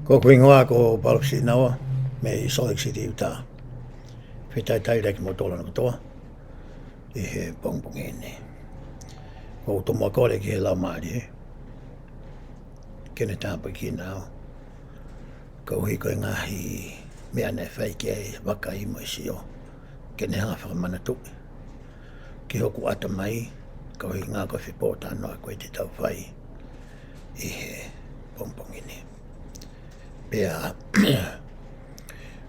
Ko kuingoa ko palopsi nawa me Salt Lake City Utah. Fitai tai reki mo tola no toa. E he pong ene. Ko to mo ko le ki la mari. Kene tampa ki nao. Ko hi ko ngahi me ane fai ke waka I mo sio. Kene ha fa mana tu. Ki hoku ata mai ko hi nga ko fi pota no ko te tau fai. E he pong ene. Pea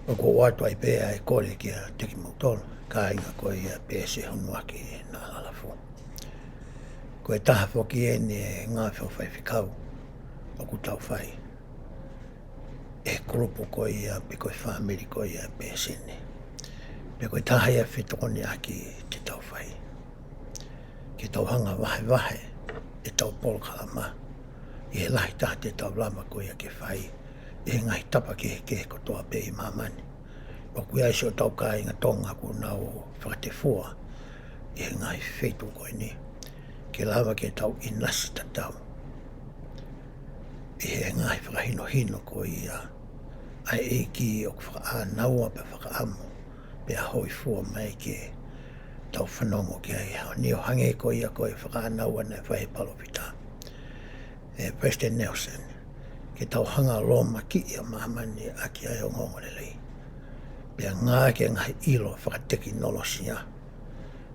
o ko watu ai pea e kore kia teki mautolo ka inga koe ia pea se honua ki na lalafo ko e taha foki e ne ngā whawhai whikau o ku tau whai e kurupu koe ia pe koe whamiri koe ia pea sene pe koe taha ia whitokoni aki te tau whai ki tau hanga wahe e tau polo kalama I he lahi taha te tau lama koe ia ke whai e ngai tapa ke Kotoa pe I mamani. O kui aise o tau ka inga tonga ku nao whakatefua e ngai whetu koe ni. Ke lawa ke tau inasi ta tau. E ngai whakahino hino koe ia. Ai e ki o whaka naua pe whakaamu pe a hoi fua mai ke tau whanongo ke ai hao. Ni o hange koe ia koe whaka naua nei whahe palopita. President Nelson. Ke tau hanga loma ki ia mahamani a ki ai o ngongorelei. Pea ngā ke ngai ilo whakateki nolosia.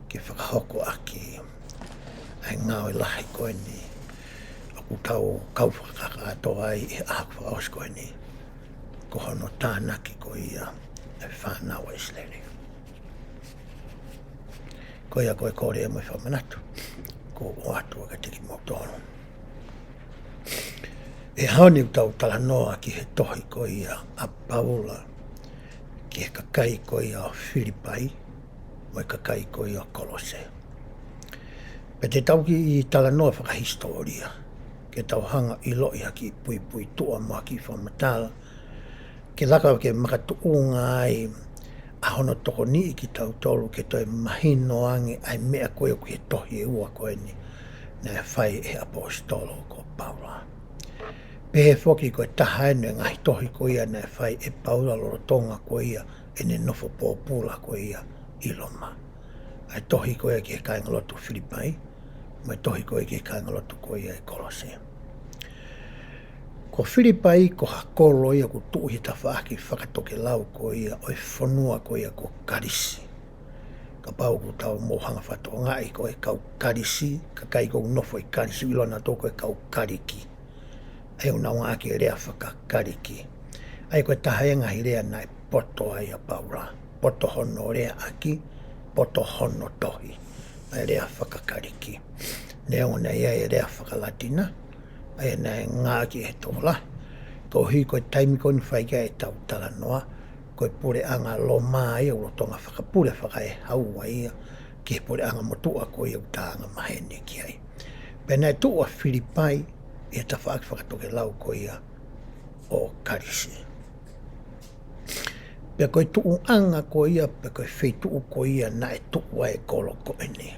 Ke whakahoko aki. Ai ngāo I lahi koe ni. Aku tau kau whakaka atoa ai e aku whaos koe ni. Ko hono tānaki koe ia. E whanau Isleli. Koe ia koe kore e moi whamanatu. Ko o atua ka teki mautolo. E haoni tau tala noa ki he tohi ko ia a Paula, ki he kakai ko ia o FILIPAI, mo kakai ko ia o KOLOSE. Pe te tau ki I tala noa whakahistoria, ke tau hanga I loi haki pui tua moa ki whamatala, ke laka ke makatuunga ai a hono toko ni ki tau tolu ke toi mahino ange ai mea koe o ki he tohi e ua koe ni, na whai e apostolo ko Paula. Pehe foki koe taha ene ngai tohi ko ia nei whai e Paula loro tonga ko ia e ne nofo pōpula ko ia iloma. Ai tohi ko ia ki he kaingalotu FILIPAI, mai tohi ko ia ki he kaingalotu ko ia e KOLOSE. Ko FILIPAI ko hakolo ia ko tuhi ta whaaki whakatoke lau ko ia o e whanua ko ia ko Kalaisi. Ka pau ko tau mohanga whato ngai ko e kau Kalaisi, ka kai ko nofo I Kalaisi ilona toko e kau Kariki. Ai o naunga aki e rea whakakariki. Ai koe tahaenga hi rea nai poto ai a Paula. Poto hono rea aki, poto hono tohi. Ai rea whakakariki. Nea o nei ai rea whakalatina. Ai nei ngā aki he tola. Ko hui koe taimi koni whaikia e tau tala noa. Koe pure anga lo mai o tonga whakapure whakae haua ia. Ki he pure anga motua koe au tāanga mahene ki ai. Pena e tua FILIPAI. E ta whakatoke lau ko ia o Kalaisi. Pea koe tuu anga ko ia, pea koe wheituu ko ia na e tua e kolo ko ene.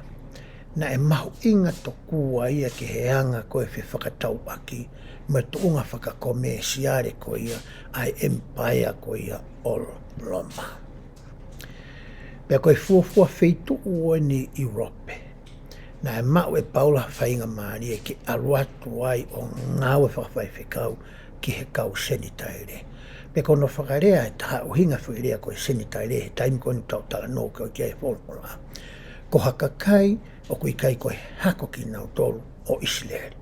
Na e mahu inga to kua ia ki he anga koe whi whakatau aki, me tuunga whakakome siare ko ia, ai empire ko ia o Roma. Pea koe fuafua wheituu o ni Europe. Na e mau e Paula whainga maari e ki aruatu ai o ngāwe whakawhai whikau ki he kau senitaire. Me kono whakarea e taha uhinga whirea koe senitaire he taimi koni tau tala no koe kia e wholmola. Ko hakakai o kui kai koe hako ki nau tolu o Israeli.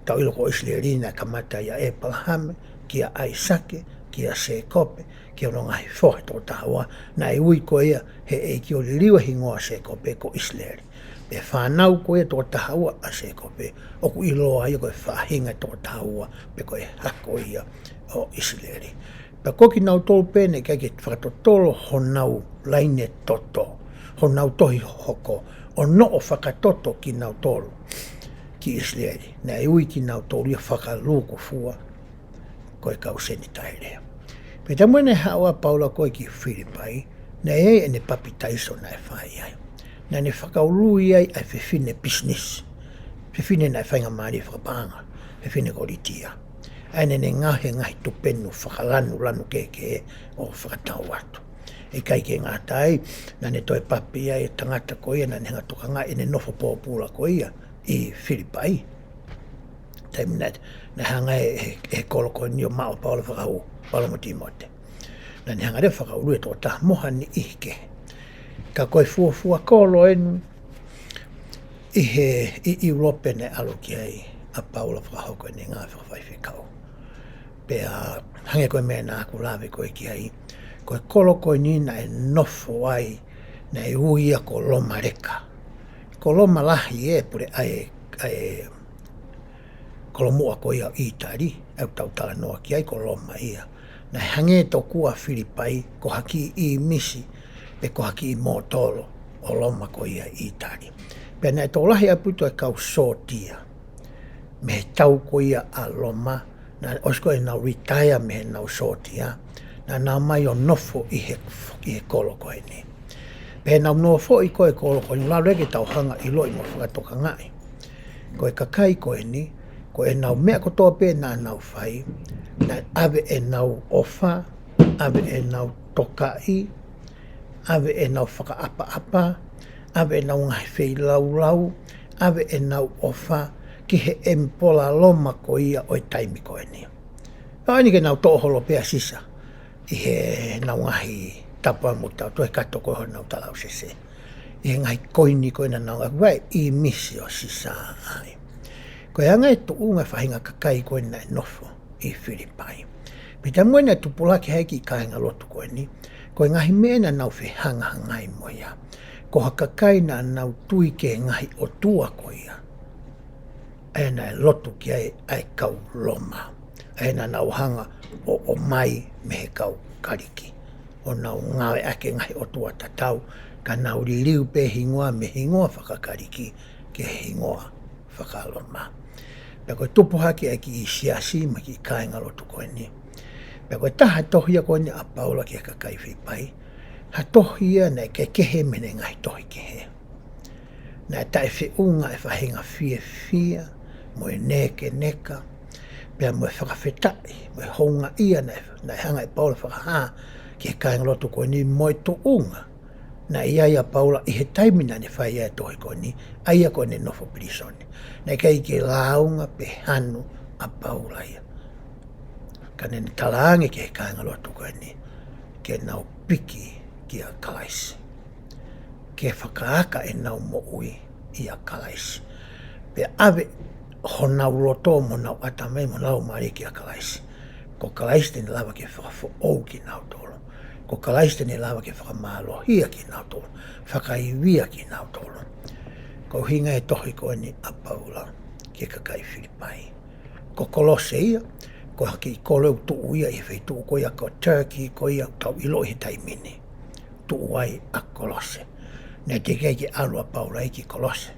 Tau ilo ko Israeli na kamata ia e Palhame, kia Aisake, kia Sekope, kia no ngahi whohe tō tahawa, na e ui koe ia he e ki o liwa hingoa Sekope ko Israeli. E whanau koe tō tahaua a Sekope, o ku iloa ia koe whahinga tō tahaua pe koe hako ia o Israeli. Pea koki nau tolu pēne kai ke whakatotolo honau laine toto, honau tohi hoko, o no o whakatoto ki nau tolu ki Israeli. Na e ui ki nau tolu ia whakaluku fua koe kau senitaire. Pe tamuene hawa Paula koe ki FILIPAI, na e ene papitaiso na e whai ai. Na ne whakaului ai ai whiwhine business. Whiwhine nai whainga maari whakapanga. Whiwhine koritia. Aine ne ngahi tupenu whakalanu keke o whakatau atu. E kai ke ngātai, na ne toi papi ai tangata koia, na ne ngatukanga e ne nofo pōpūra koia i FILIPAI. Taimina, na hanga e koloko ni o mao paola whakau, paola mo timote. Na ne hanga re whakau e tō ta moha ni ihke. Ka koe fuafua kolo enu, i Europe ne alo ki ai a paola whakahoko ni ngā whakawhaiwhikau. Pea hange koe mea nā ku lawe koe ki ai, koe koloko ni na e nofo ai, na e uia ko loma reka. Ko loma lahi e pure ai kolomua ko ia Itari, au tautala noa ki ai ko loma ia. Na hange to kua FILIPAI, ko haki i misi, pe ko haki i motolo, o loma ko ia Itari. Pea na e tō lahi aputo e kau sotia, me tau ko ia a loma, na osko e nau retire me nau sotia, na nā mai o nofo i he koloko e ni. Pea nau nofo i koe koloko ni, la rege tau hanga i loi mo whakatoka ngai. Koe kakai koe ni, koe nau mea kotoa pe nā nau whai, na ave e nau ofa, ave e nau tokai, ave e nau whakaapa-apa, ave e nau ngai whei lau, ave e nau ofa, ki he empola loma ko ia o i taimi koe ni. Aini ke nau toholo pea sisa, i he nau ngahi tapua mutau, to he kato koe ho nau talau sese. I he ngai koini koe na nau ngahi, i misi o sisa ai. Koe anga e tu unga whahinga kakai koe na e nofo i FILIPAI. Pita moena tupulaki haiki i kainga lotu koe ni, koe ngahi mena nau whihanga ngai moia. Ko hakakai na nau tui ke ngahi o tua koe ia. Aina e lotu ki ai kau loma. Aina nau hanga o mai me he kau kariki. O nau ngawe ake ngahi o tua tatau, ka nau ririu pe hingoa me hingoa whakakariki ke hingoa whakaloma. Pea koe tupu haki ai ki i siasi ma ki i kainga lotu koe ni. Pea koe taha tohia koe ni a paula ki a kakai FILIPAI. Ha tohia na ke kehe mene ngai tohi kehe. Na tae whiunga e whahinga fia, mo e neke neka, pea mo e whakawhetai, mo e honga ia na hanga e paula whakaha ki e kainga lotu koe ni mo e tuunga. Na ia paula i he taimina ne whai ia tohi koe ni, aia koe ne nofo prisoni. Na kei ke launga pe hanu a paula ia. Ka ne talaange ki he kainga lotu koe ni, ke nau piki ki a Kalaisi. Ke whakaaka e nau mo ui i a Kalaisi. Pe ave ho nau loto mo nau atamei mo nau mari ki a Kalaisi. Ko Kalaisi tene lawa ke whakafo ou ki nau tolo. Ko Kalaisi tene lawa ke Fakamalohia ki nau tolo. Whakaiwia ki nau tolo. Ko hinga e tohi koe ni a paula ki kakai FILIPAI. Ko KOLOSE ia, ko haki i koleu tuu ia i whei tuu koia ko Turkey koia tau ilo i taimini. Tuu ai a KOLOSE. Ne te keike alua paula i ki KOLOSE.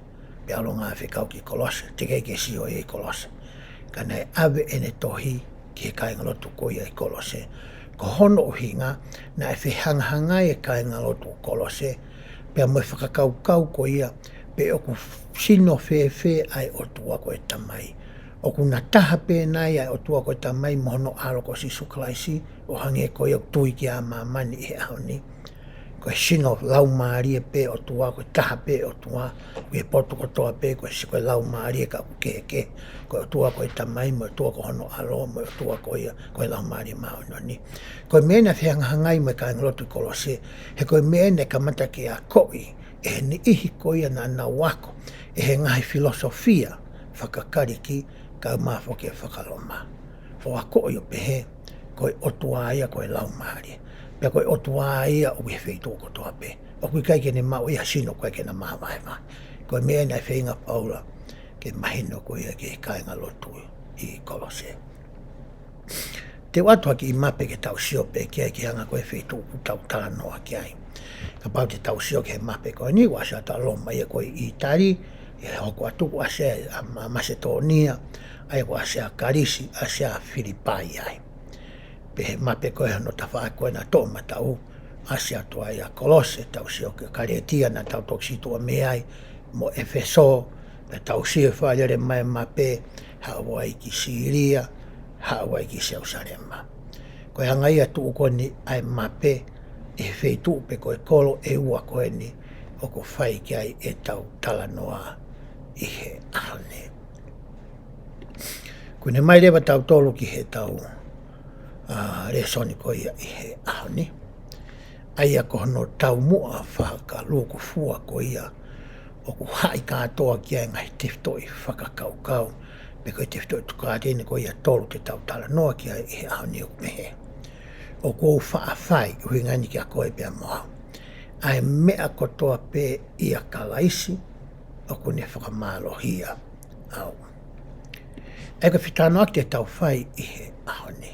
Pe alo ngā whekau ki KOLOSE. Te keike sio i KOLOSE. Ka nei ave ene tohi ki he kainga lotu koia i KOLOSE. Ko hono o hinga na e whihangahanga e kainga lotu KOLOSE. Pea mo e whakakau koia pe oku sino whewhe ai o tua koe tamai. Oku na taha pēnai ai o tua koe tamai mohono aloko sisu Kalaisi o hange koe o tui ki a mamani i he ahoni. Koe sino lau maari e pe o tua, koe taha pe o tua, koe potu kotoa pe, koe lau maari e ka ukeke, koe o tua koe tamai, mo o tua ko hono alo, mo o tua koe lau maari mao noni. Koe mena whiangahangai mo e ka ngalotu KOLOSE, he koe mena ka mata ki a koi, e ni ihi koia na na wako, e he ngahi filosofia, whakakariki, ka mafoke e whakaloma. O a koi o pehe, koe otua aia koe lau maari. Pea koe otua ia o whi wheitu kotoa pe. O kui kai kene mau iha sino koe kena maha mai. Koe mea nei whenga paula ke mahino koe ke kainga lotu i KOLOSE. Te watua ki i mape ke tau sio pe kia ki hanga koe wheitu tau tala noa ki ai. Ka pau te tau sio ke mape koe ni wasa ta loma ia koe i Itari, i hoko atuku ase a Macedonia, ai ko ase a Kalaisi, ase a FILIPAI ai. Pe he mape koe hano ta whae koe na tō matau, ase atua i a KOLOSE, tau sio ke karetia na tau toksitua me ai, mo Efeso, pe tau sio whaelere mai mape, hawa i ki Siria, haawai ki Jerusalema. Koe hanga ia tuu koe ni ai mape e whei tuu pe koe kolo e ua koe ni o ko whai ki ai e tau tala noa i he ahone. Koe ne mai rewa tau tolu ki he tau resoni koe ia i he ahone. Aia ko no tau mua whaka luku fua koe ia o ku hai katoa ki ai ngai teftoi whakakaukau. Pe koe teftoi tukātene koe ia tolu te tau tala noa ki ai i he ahone o mehe. O kou whaafai ui ngani ki a koe pia moa. Ai mea kotoa pe ia Kalaisi o kune Fakamalohia au. Eka whitano ak te tau whai i he ahone.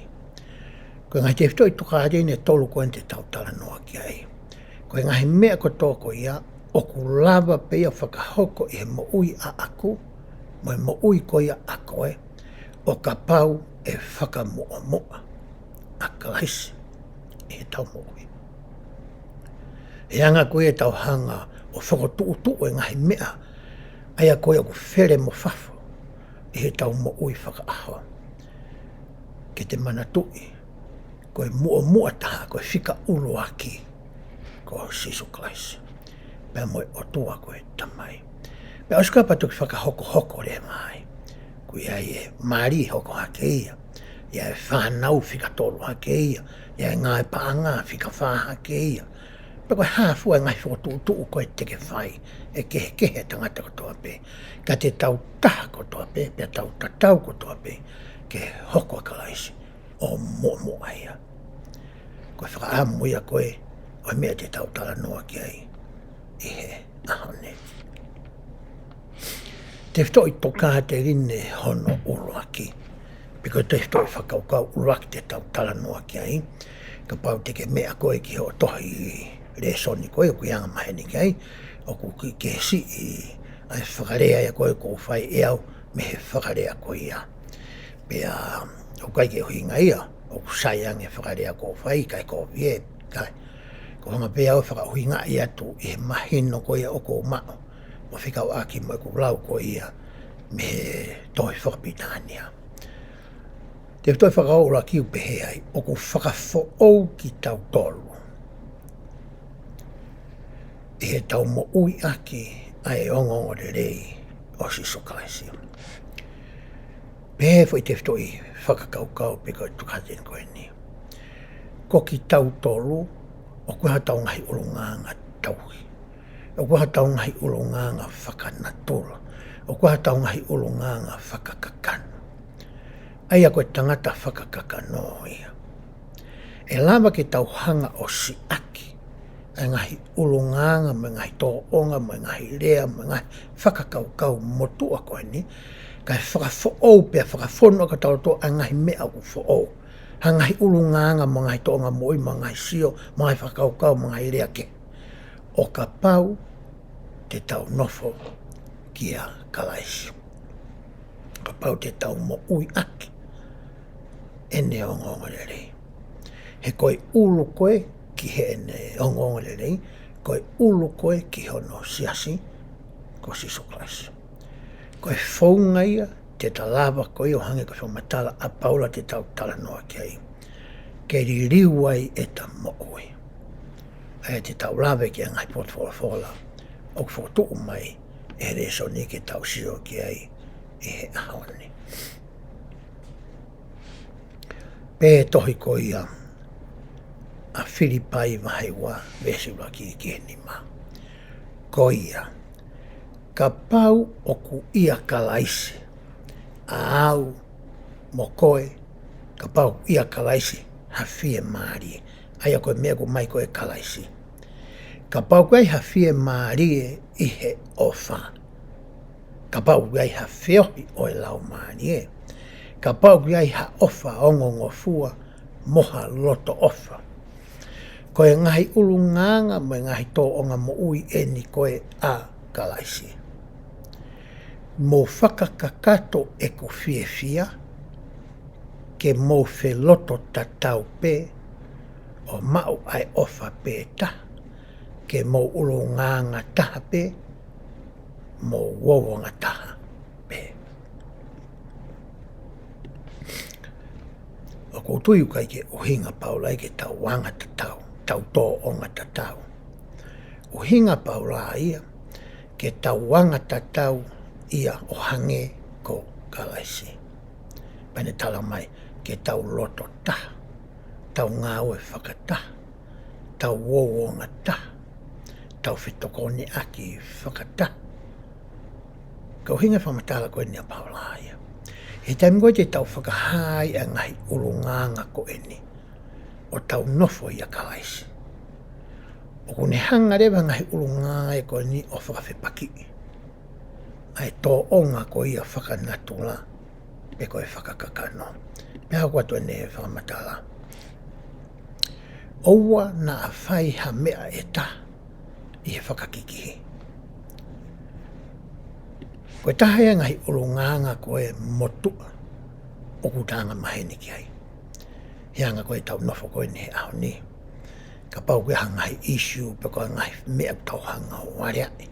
Koe ngai te whitoi tukārene tolu koe te tau tala noa ki ai. Koe ngai mea kotoa ko ia o ku lava pe ia whakahoko i he mo ui a aku, mo ui ko ia a koe, o ka pau e whakamoa moa a Kalaisi. E tau mo'i. E anga koe e tau hanga o whakotuu e ngahi mea aia koe o ku where mo whafo e he tau mo'ui whakaahoa. Ke te mana tui koe mua taha koe whika ulu aki ko Sisu Kalaisi. Pea moe o tua koe tamai. Pea oskapa tuki whakahoko re mai. Kui ai e maari hoko hake ia. Ia e whanau whika tolu hake ia. Ia e ngai paanga whika wha hake ia. Pe koe hāfua e ngai whakotuu koe teke whai. E kehe tangata kotoa pe. Ka te tau taha kotoa pe. Pea tau tatau kotoa pe. Ke hoko a Kalaisi. O mua ia. Koe whakaamu ia koe. O mea te tau tala noa ki ai. I he ahone. Te whitoi toka te rinne hono uruaki. Piko te whitoi whakaukau uruaki te tau tala noa ki ai. Ka pau teke mea koe ki ho tohi re soni koe o kuianga maheni ki ai. O ku ki kesi i ai whakarea ia koe ko whai e au me he whakarea koe ia. Pea o kai ke huinga ia o ku saiange whakarea ko whai kai ko vie kai. Ko hanga pea o whakahuinga ia tu i he mahino koe o ko mao. Mo whikau aki mo ku lau koe ia me tohi whakapitania. Te toi whakaura ki upehe ai, o ku whakafo ki tau tolu. I he tau mo ui aki ai ongongo de rei o Sisu Kalaisi. Pehe fwoi te toi whakakaukau pe koe tukaten koe ni. Ko ki tau tolu, o kuha tau ngahi ulunganga tauhi. O kuha tau ngahi ulunganga whakanatura. O kuha tau ngahi ulunganga whakakakana. Aia koe tangata whakakakano ia. E lama ke tau hanga o si aki. E ngahi ulunganga, me ngahi toonga, me ngahi rea, me ngahi whakakaukau motua koe ni. Kai whakafo'ou pia whakafono ka tau to a ngahi mea ku fo'ou. Ha ngahi ulunganga, me ngahi toonga moi, me ngahi sio, me ngahi whakaukau, me ngahi rea ke. O ka pau te tau nofo ki a Kalaisi. Ka pau te tau mo ui aki. Ene ongongo le rei. He koe ulu koe ki he ene ongongo le rei. Koe ulu koe ki hono siasi ko Sisu Kalaisi. Koe whaunga ia te talawa koe o hange ko whamatala a paula te tau tala noa ki ai. Ke ririu ai e ta mo ui. Aia te tau lawe ki a ngai potfola fola. O whakotuu mai e reso ni ke tau sio ki ai i he ahone. Pē tohi ko ia a FILIPAI mahaiwa vesula ki kenima. Ko ia, ka pau o ku ia Kalaisi, a au mo koe, ka pau ia Kalaisi hawhie maari, aia koe mea ku mai koe Kalaisi. Ka pau koe hawhie maari i he ofa. Ka pau koe hawhiohi o e lau maari Ka pau ki ai ha ofa ongongo fua moha loto ofa. Koe ngahi ulunganga me ngahi tō onga mo ui eni koe a Kalaisi. Mo whakakakato e ko whiewhia ke mo whe loto tatau pē o mau ai ofa pē ta ke mo ulunganga taha pē mo wowonga taha. koutuiu kai ke uhinga paulai ke tau wanga tatau, tau tō onga tatau. Uhinga paula ia, ke tau wanga tatau ia o hange ko Kalaisi. Pane tala mai, ke tau loto ta, tau ngawe whakata, tau wōwonga ta, tau whitokoni aki whakata. Ka uhinga whamatala koe nia paula ia. He taimi koe te tau whakahai a ngahi urunganga ko eni, o tau nofo ia Kalaisi. O kune hanga rewa ngahi urunganga e koe ni o whakawhepaki. Ai tō onga ko ia whakanatula, pe koe whakakakano. Pea kua tue ne whakamatala. Oua na a whai ha mea e ta, i he whakakikihi. Koe tahea ngahi urunganga koe motua o kutanga maheni ki ai. Hianga koe tau nofo koe ni he aho ni. Ka pau koe hangahi issue pe koe ngahi mea tau hanga o wareai.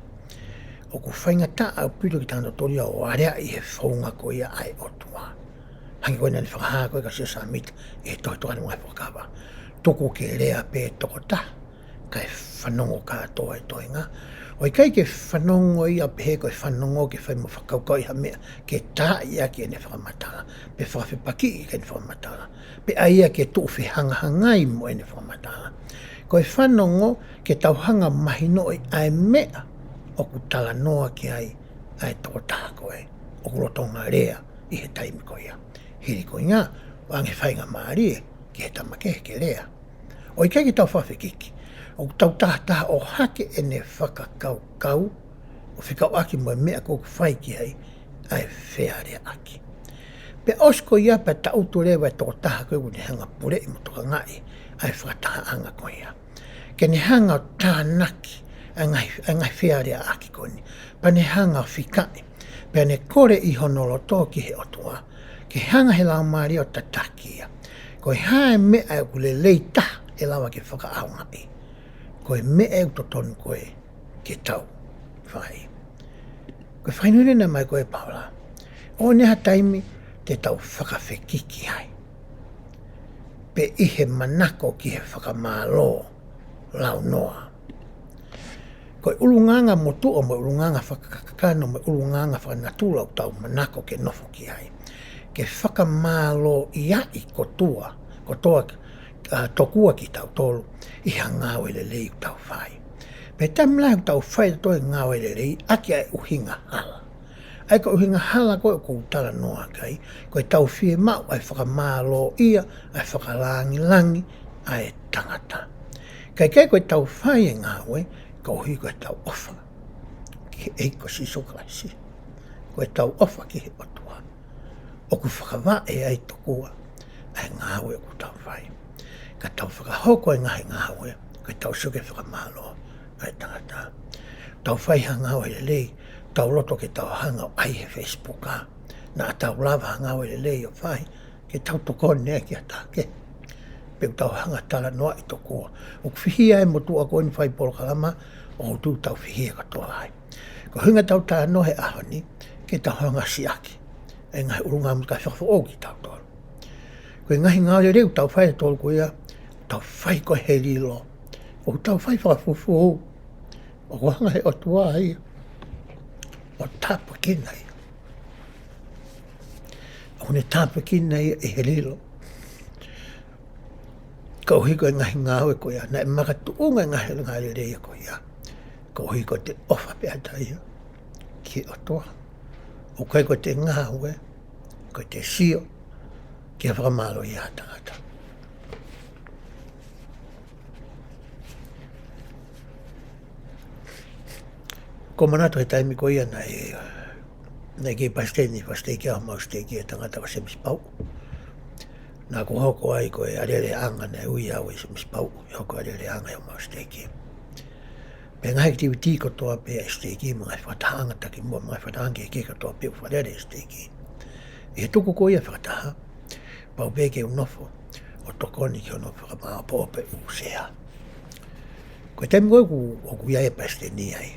O ku whainga ta au pito ki tanga toria o wareai he whaunga koe ia ai otua. Hangi koe nani whakahaa koe ka sesa mit i he tohi tohani mwai whakawa. Toko ke rea pe toko ta, kai whanongo katoa e toinga. O i kai ke whanongo ia pehe koe whanongo ke whai mo whakaukau iha mea ke tā ia ke ne whakamatala. Pe whakawhipaki i ke ne whakamatala. Pe aia ke tuu whihangahangai mo e ne whakamatala. Koe whanongo ke tauhanga mahino i ai mea o ku tala noa ki ai toko taha koe. O ku rotonga rea i he taimi koe ia. Hiri koe ngā, wange whainga maarie ki he tamake ke rea. O i kai ke tau whawhikiki. O tau taha o hake e ne whakakau, o whikau aki mo e mea kōku whai ki ai whearea aki. Pe osko ia pa tautu rewa e toko taha koe kune hanga pure i mo toka ngai, ai whakataha anga koe ia. Ke ne hanga o tānaki, ngai whearea aki koe ni, pa ne hanga o whikai, pe ne kore i honolo tō ki he otua, ke hanga he lau maari o tataki ia. Koe hae mea e kule lei taha e lawa ke whakaau ngai. Koe mea e totonu koe ke tau whai. Koe whainurina mai koe paula. O neha taimi te tau whakawhekiki ai. Pe ihe manako ki he whakamalo lau noa. Koe ulunganga motu o mo ulunganga whakakakano mo ulunganga whakanatula o tau manako ke nofo ki ai. Ke whakamalo ia i kotoa tokua ki tau tolu, i ha ngāwe lelei u tau whai. Pe tamlai u tau whai toi ngāwe lelei, aki ai uhinga hala. Ai ka uhinga hala koe o koutala noa kai, koe tau whie mau ai whakamālo ia, ai whakalangi langi, ai tangata. Kai koe tau whai e ngāwe, ka uhi koe tau ofa, ki he eiko siso Kalaisi. Koe tau ofa ki he otua. O ku whakawa e ai tokua, ai ngāwe o ku tau whai. Ka tau whakahoko e ngahi ngāwe, ka tau suke whakamalo, ai tangata. Tau whai ha ngāwe lelei, tau loto ke tau hanga o ai he Facebooka, na tau lava ha ngāwe lelei o whai, ke tau tokone nea ki atake. Peu tau hanga tala noa i tokua. O whihia e motua koe ni whai polo kalama, o tu tau whihia katoa ai. Ko hinga tau tala nohe ahoni, ke tau hanga siaki. E ngahi urunga muka whakafo o ki tau tolu. Koe ngahi ngāwe reu tau whai tolu koea, tau whai koe he rilo. O tau whai whakafufu o. O wanga he otua ai. O tāpa kina ia. O ne tāpa kina ia e he rilo. Ka uhi koe ngahi ngāwe koe ia. Na e makatu unga ngahi ngāre reia koe ia. Ka uhi koe te ofa pe ata ia. Ki otua. O koe koe te ngāwe. Koe te sio. Ki a whakamalo ia tangata. Ko manato he taimi ko ia na ke pasteni ki a mausteki e tangata wa se mispau. Na ko hoko ai ko e arere anga na ui au e se mispau. Hoko arere anga e o mausteki. Pe ngai activity kotoa pe a steki mga whatahanga taki mua mga whatahanga e ke kotoa pe u wharere steki. E tuku ko ia whataha. Pau peke unofo. O tokoni ki unofo ka maa pope u sea. Ko taimi koe ku ia e pasteni ai.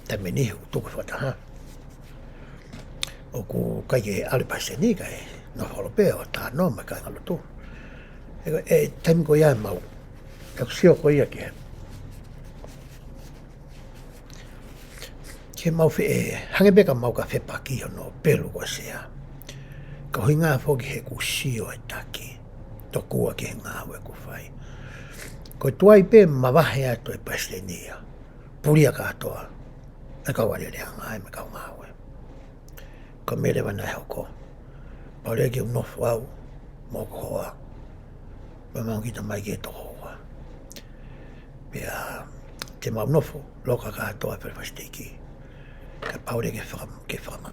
Taime nihi u tuku whataha. o ku kai ke alipase ni kai no holo pe o ta no ma kai ngalo tu e tem ko ya mau e sio ko ia ke mau fe hange be ka mau ka fe paki no pelu ko sia ka hinga fo ke ku sio e taki to ku ke nga we ku fai ko tuai pe ma va he ato e pasenia puria ka toa e ka wale le nga me ka nga we ko me le bana ko pare ke no fau mo ko hoa ma ma ki ta mai ke to hoa pia te ma no fo lo ka toa per pasteki ka paure ke fama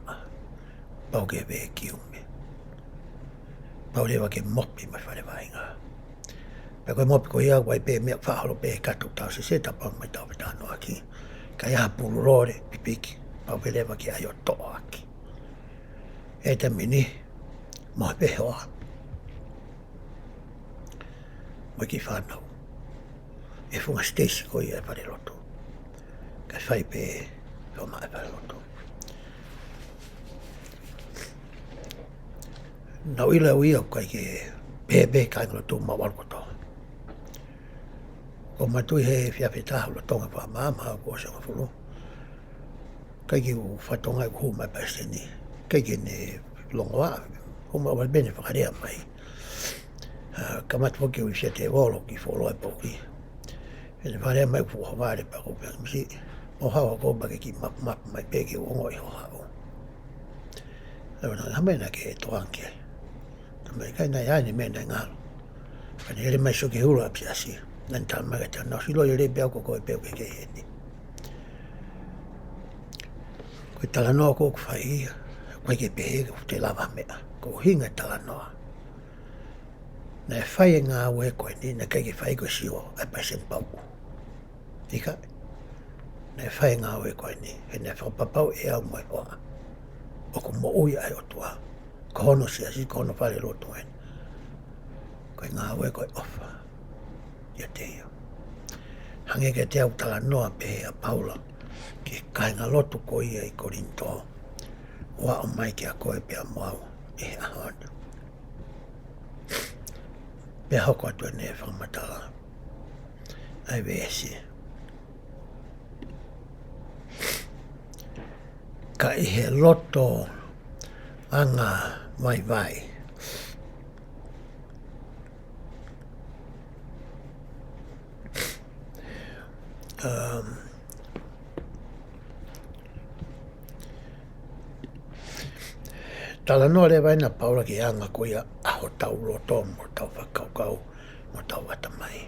pau ke ve ki ume paure va ke mopi ma fare vainga pe ko mopi ko ia wai pe me fa holo pe ka tu ta se ta pa mai ta no aki ka ia pulore pipiki pau pe le va ke ayo to aki e te mini mo pe hoa mo ki fa no e fu ma stessi ko ia pare loto ka fai pe o mai pare loto na ila uia kai ke be kai no tu ma wal ko to ko ma tu he fia peta lo tonga pa mama ko se ko fu kai ki fa tonga ko ma pa se ni kai ki ne longa ko ma va bene fa rea mai kama tu ki u se te volo ki fo lo e po ki e fa rea mai fu va le pa ko pe si o ha ko ba ki map mai pe ki o ngoi ho ha o na mena ke to anke me kai na ya ni mena nga pa ni le mai so ke hula pia si nan ta ma ta no si lo le pe ko pe ke ni ko tala no ko fai ko ke pe ko te lava me ko hinga tala no na fai nga we ko ni na ke fai ko si o a pa sen pau tika na fai nga we ko ni e na fa papau e au mai o ko mo ui ai o tua ko no se asi ko no fale lo to en ko nga we ko ofa ya te hange ke te au tala noa pe a paula ke kai nga lotu ko ia i korinto wa o mai ke a koe pe a mau e a hana pe hoko atu e ne whamatala ai vesi ka i he loto anga vai tala no le vai na paula ki anga ko ia aho tau loto mo tau whakaukau mo tau watamai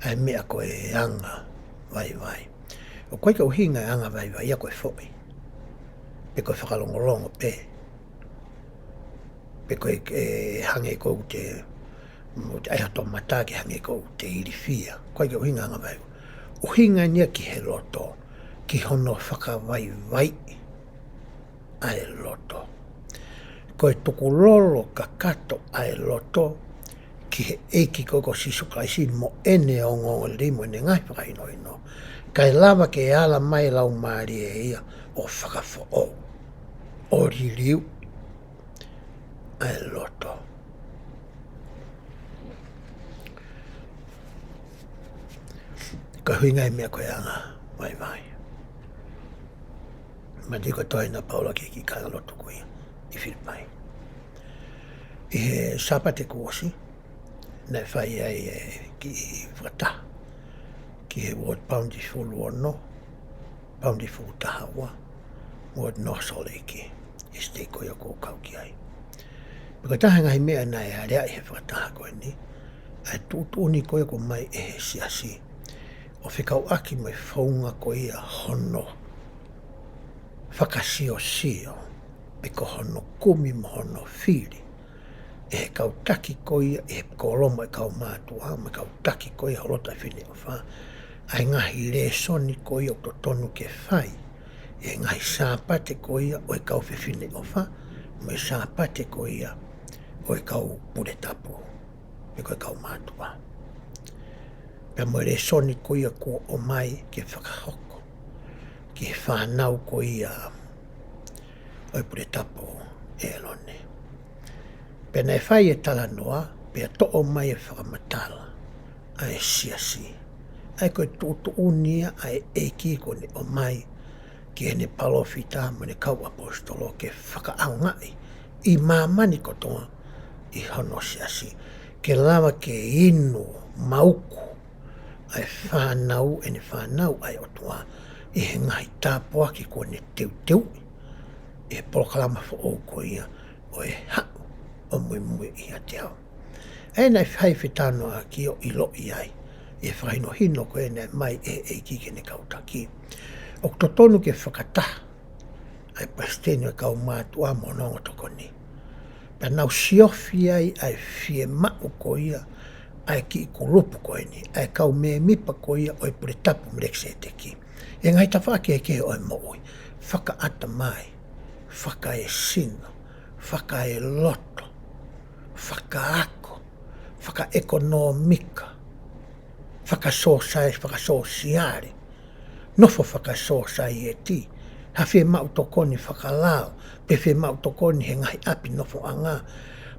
ai mea ko e anga vai o koe ka uhinga anga vai ia koe foi pe koe whakalongolongo pe koe hange ko te ai hato mata ki hange ko te irifia koe ka uhinga anga vai uhinga nia ki he loto ki hono whakawai ai loto koe tuku lolo ka kato ai loto ki he eiki koko sisu kaisi mo ene o ngongo limo ne ngai whakainoino kai lava ke ala mai lau maari e ia o whakafo o ririu ai loto ka hui ngai mea koe anga vai ma diko toi na paula ki kanga loto koe i FILIPAI i he sapate kuosi na whai ai ki whata ki he wot paundi fulu ono paundi fulu tahawa wot no sole ki i stei koe o kōkau ki ai pika taha ngai mea nai a rea i he whataha koe ni ai tūtūni koe ko mai e he siasi o whikau aki mai whaunga koe ia hono whakasio pe ko hono kumi mo hono whiri e he kautaki koia e he koloma e kau mātua me kautaki koia holota whine o wha ai ngahi le soni koia o to tonu ke whai e ngahi sāpate koia o e kau whine o wha me sāpate koia o e kau pure tapu e koe kau mātua pe mo le soni koia ko o mai ke whakahoko ki he whanau koia oi pure tapo e alone. Pena e whai e tala noa, pia to'o mai e whakamatala, a e siasi. Ai koe tūtu unia a e eiki kone o mai, ki hene palofita mo ne kau apostolo ke whakaau ngai, i mamani kotoa, i hono siasi, ke lawa ke inu mauku, ai whanau, ene whanau ai otua, i he ngahi tāpua ki kone teu, e polokalama fo o ko ia, o e hau, o mui ia te au. E nei whai whitano a ki o ilo i ai, e whaino hino ko e nei mai e kike ne kautaki. O totonu ke whakata, ai pastenu e kau mātua monongo toko ni. Pa nau siofi ai fie mau ko ia, ai ki i kulupu ko ni, ai kau me mipa ko ia oi pure tapu mrekse e te ki. E ngai ta whake e ke oi moui, whaka ata mai, whaka e sino, whaka e loto, whaka ako, whaka ekonomika, whaka sosai, whaka sosiare, nofo whaka sosai e ti, ha whi mau tokoni whaka lao, pe whi mau tokoni he ngai api nofo anga,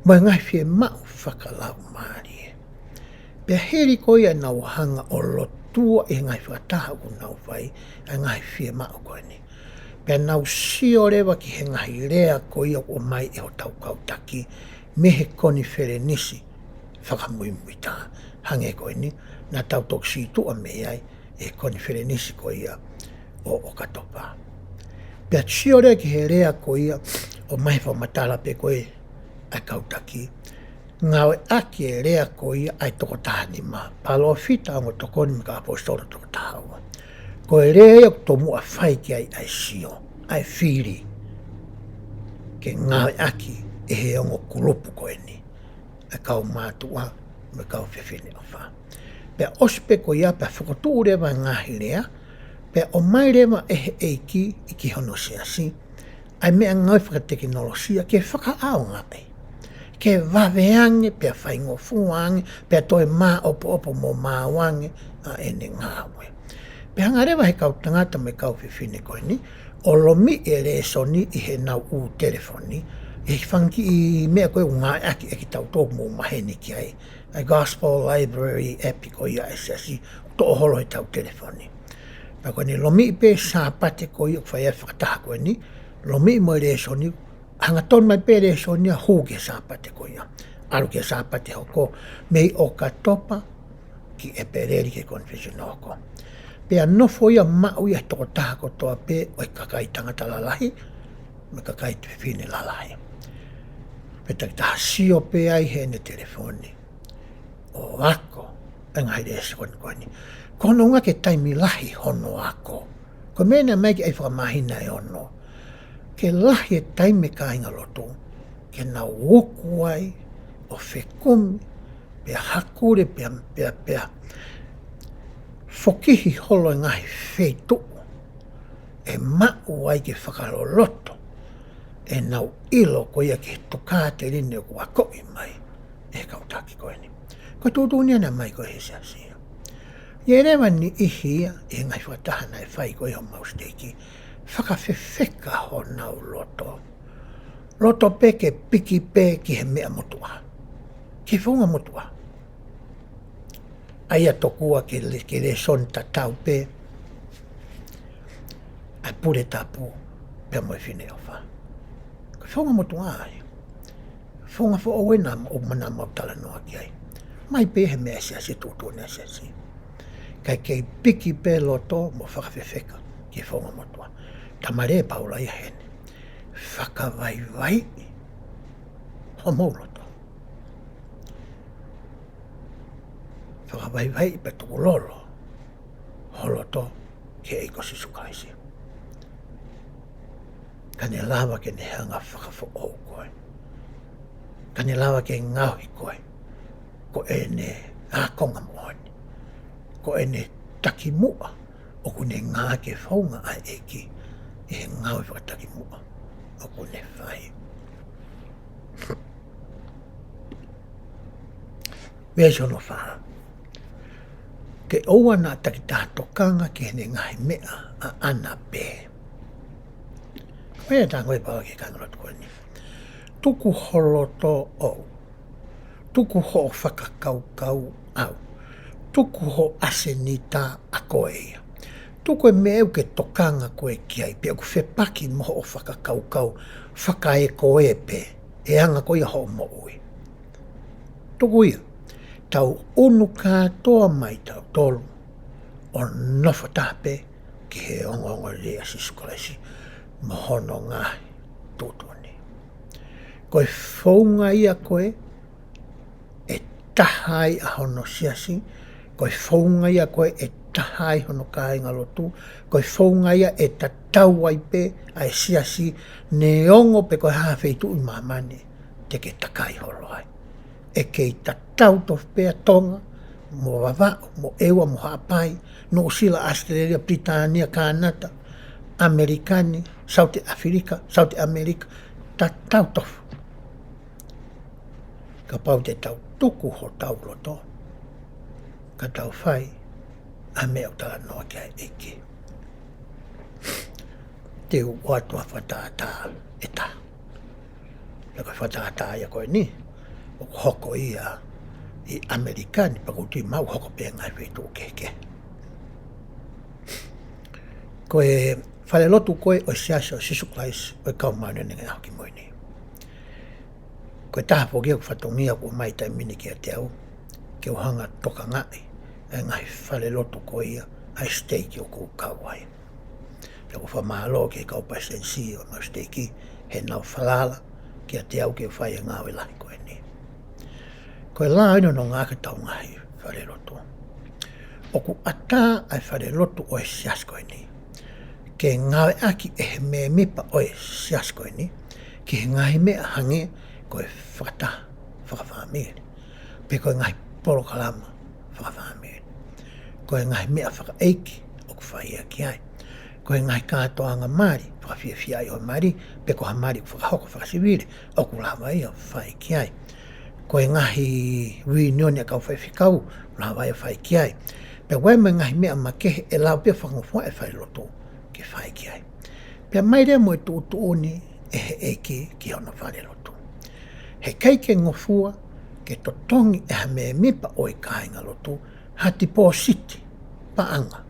mai ngai whi mau whaka lao maari e. Pea heri ko ia nau hanga o lotua e ngai whakataha ku nau whai, a ngai whi mau koe ni. Pea nau sio rewa ki he ngahi rea ko ia o mai e o tau kautaki, me he koni where nisi, whakamui tā, hange koe ni, na tau tok si tua me ai, e koni where nisi ko ia o katopa. Pea sio rea ki he rea ko ia, o mai whamatala pe koe ai kautaki, ngawe aki e rea ko ia ai toko tahani ma, palo fita ango tokoni mika apostolo toko tahawa. Ko e rea to mua whai ki ai sio, ai whiri, ke ngawe aki e he ongo kulupu koe ni, e kau mātua, me kau whiwhine o wha. Pea ospe ko ia pea whakotu rewa ngahi rea, pea o mai rewa e he eiki i ki hono siasi, ai mea ngau whakateknolosia ke whakaao ngai. Ke waweange, pea whaingo fuange, pea toi mā opo mo māwange, a ene ngāwe. Pea ngarewa he kau tangata me kau whiwhine koe ni, o lomi e re soni i he nau u telefoni, e whanki i mea koe ngā aki e ki tau tōku mō maheni ki ai, ai Gospel Library app ko ia e sasi, to holo he tau telefoni. Pea koe ni lomi i pe sāpate ko ia whai e whakataha koe ni, lomi i mo re soni, hanga ton mai pe re soni a hū ke sāpate ko ia, aru ke sāpate hoko, mei o katopa ki e pereri ke confession hoko. Pea nofo ia mau ia toko taha kotoa pe oi kakai tangata lalahi, me kakai te whiwhine lalahi. Pe taha sio pe ai he ne telefoni. O ako, e ngai resa koni koni. Kono nga ke taimi lahi hono ako. Ko mena mai ki ai whakamahina e ono. Ke lahi e taimi ka inga loto, ke na woku ai, o whekumi, pea hakure, pea whokihi holo e ngahi whetu, e mau ai ke whakaroloto, e nau ilo ko ia ke tokate rine o a koi mai, e kautaki koe ni. Ko tūtūnia na mai koe he sasia. Ie rewa ni ihia, e ngai whatahana e whai koe ho mausteki, whakawhewheka ho nau loto. Loto pe ke piki pe ki he mea motua. Ki whunga motua. Aia tokua ke le son tatau pe, ai pure tapu, pe moi whine o wha. Ko whunga motua ai. Whunga fo o wena o mana mautala noa ki ai. Mai pe he mea sia si tūtua nea sia si. Kai kei piki pe loto mo whakawhewheka ki whunga motua. Tamare paula ia hene. Whakawaiwai ho mauloto. Whakawaiwai pe tuku lolo holoto ke eiko sisukaisi. Kane lawa ke ne hanga whakawho o koe. Kane lawa ke ngauhi koe. Ko e ne ākonga moani. Ko e ne taki mua o kune ngā ke whaunga a eki e he ngauhi whakataki mua o kune whai. Mea sono wha. Ke oua nā taki tātokanga ke hene ngahi mea a ana pē. Koe tā ngoi pāwa ki kāngarotu koe ni. Tuku holoto o. Tuku ho whakakaukau au. Tuku ho asenita a koe ia. Tuku e meu ke tokanga koe ki ai. Pia ku whepaki moho o whakakaukau. Whakae koe pe. E anga koe ia ho mo ui. Tuku ia. Tau unu kātoa mai tau tolu. O nofo tāpe ki he ongo rea si Kalaisi. Mohono ngahi tūtuni. Koe whaunga ia koe e tahai a hono siasi. Koe whaunga ia koe e tahai hono kāinga lotu. Koe whaunga ia e tatau ai pe ai siasi ne ongo pe koe hawheitu i mamane te ke takai holo ai. E kei tatau tof pea tonga mo wawao, mo ewa, mo hapai, no sila Australia, Britania, Kanata, Amerikani, South Africa, South America, tatau tof. Ka pau te tau tuku ho tau loto. Ka tau whai, a mea utala noa kia eke. Te uatua whataata e ta. Laka whataata ia koe ni, o hoko ia i Amerikani, pakuti mau hoko pia ngai whetu keke. Koe whale lotu koe o siasa o sisu Kalaisi o kau maune nenga haki moini. Koe taha po kia ku whatongia ku mai tai mini kia te au, ke o hanga toka ngai, e ngai whale lotu koe ia, ai steiki o kou kauai. Pia ku whamalo ke kau pasensi o mau steiki, he nau whalala, kia te au ke whai e ngāwe lahi koe ni. Koe la ino no ngā ka tau ngahi whare lotu. O ku ata ai whare lotu o e sias koe ni. Ke ngawe aki e he me mipa o e sias koe ni. Ki he ngahi mea hange koe whakata whakawhamiri. Pe koe ngahi poro kalama whakawhamiri. Koe ngahi mea whakaeiki o ku whai aki ai. Koe ngahi kātoanga mari whakawhiawhia ai o mari. Pe ko ha mari ku whakahoko whakasiwiri o ku lawa ia whai ki ai. Koe ngahi reunion e kau whai whikau, lawa e whai ki ai. Pea wai mai ngahi mea makehe e lau pia whangofua e whai loto ke whai ki ai. Pea mai rea mo e tūtu oni e he eke ki hono whare loto. He keike ngofua ke totongi e ha mea mipa o e kāinga loto, hati pō siti, paanga.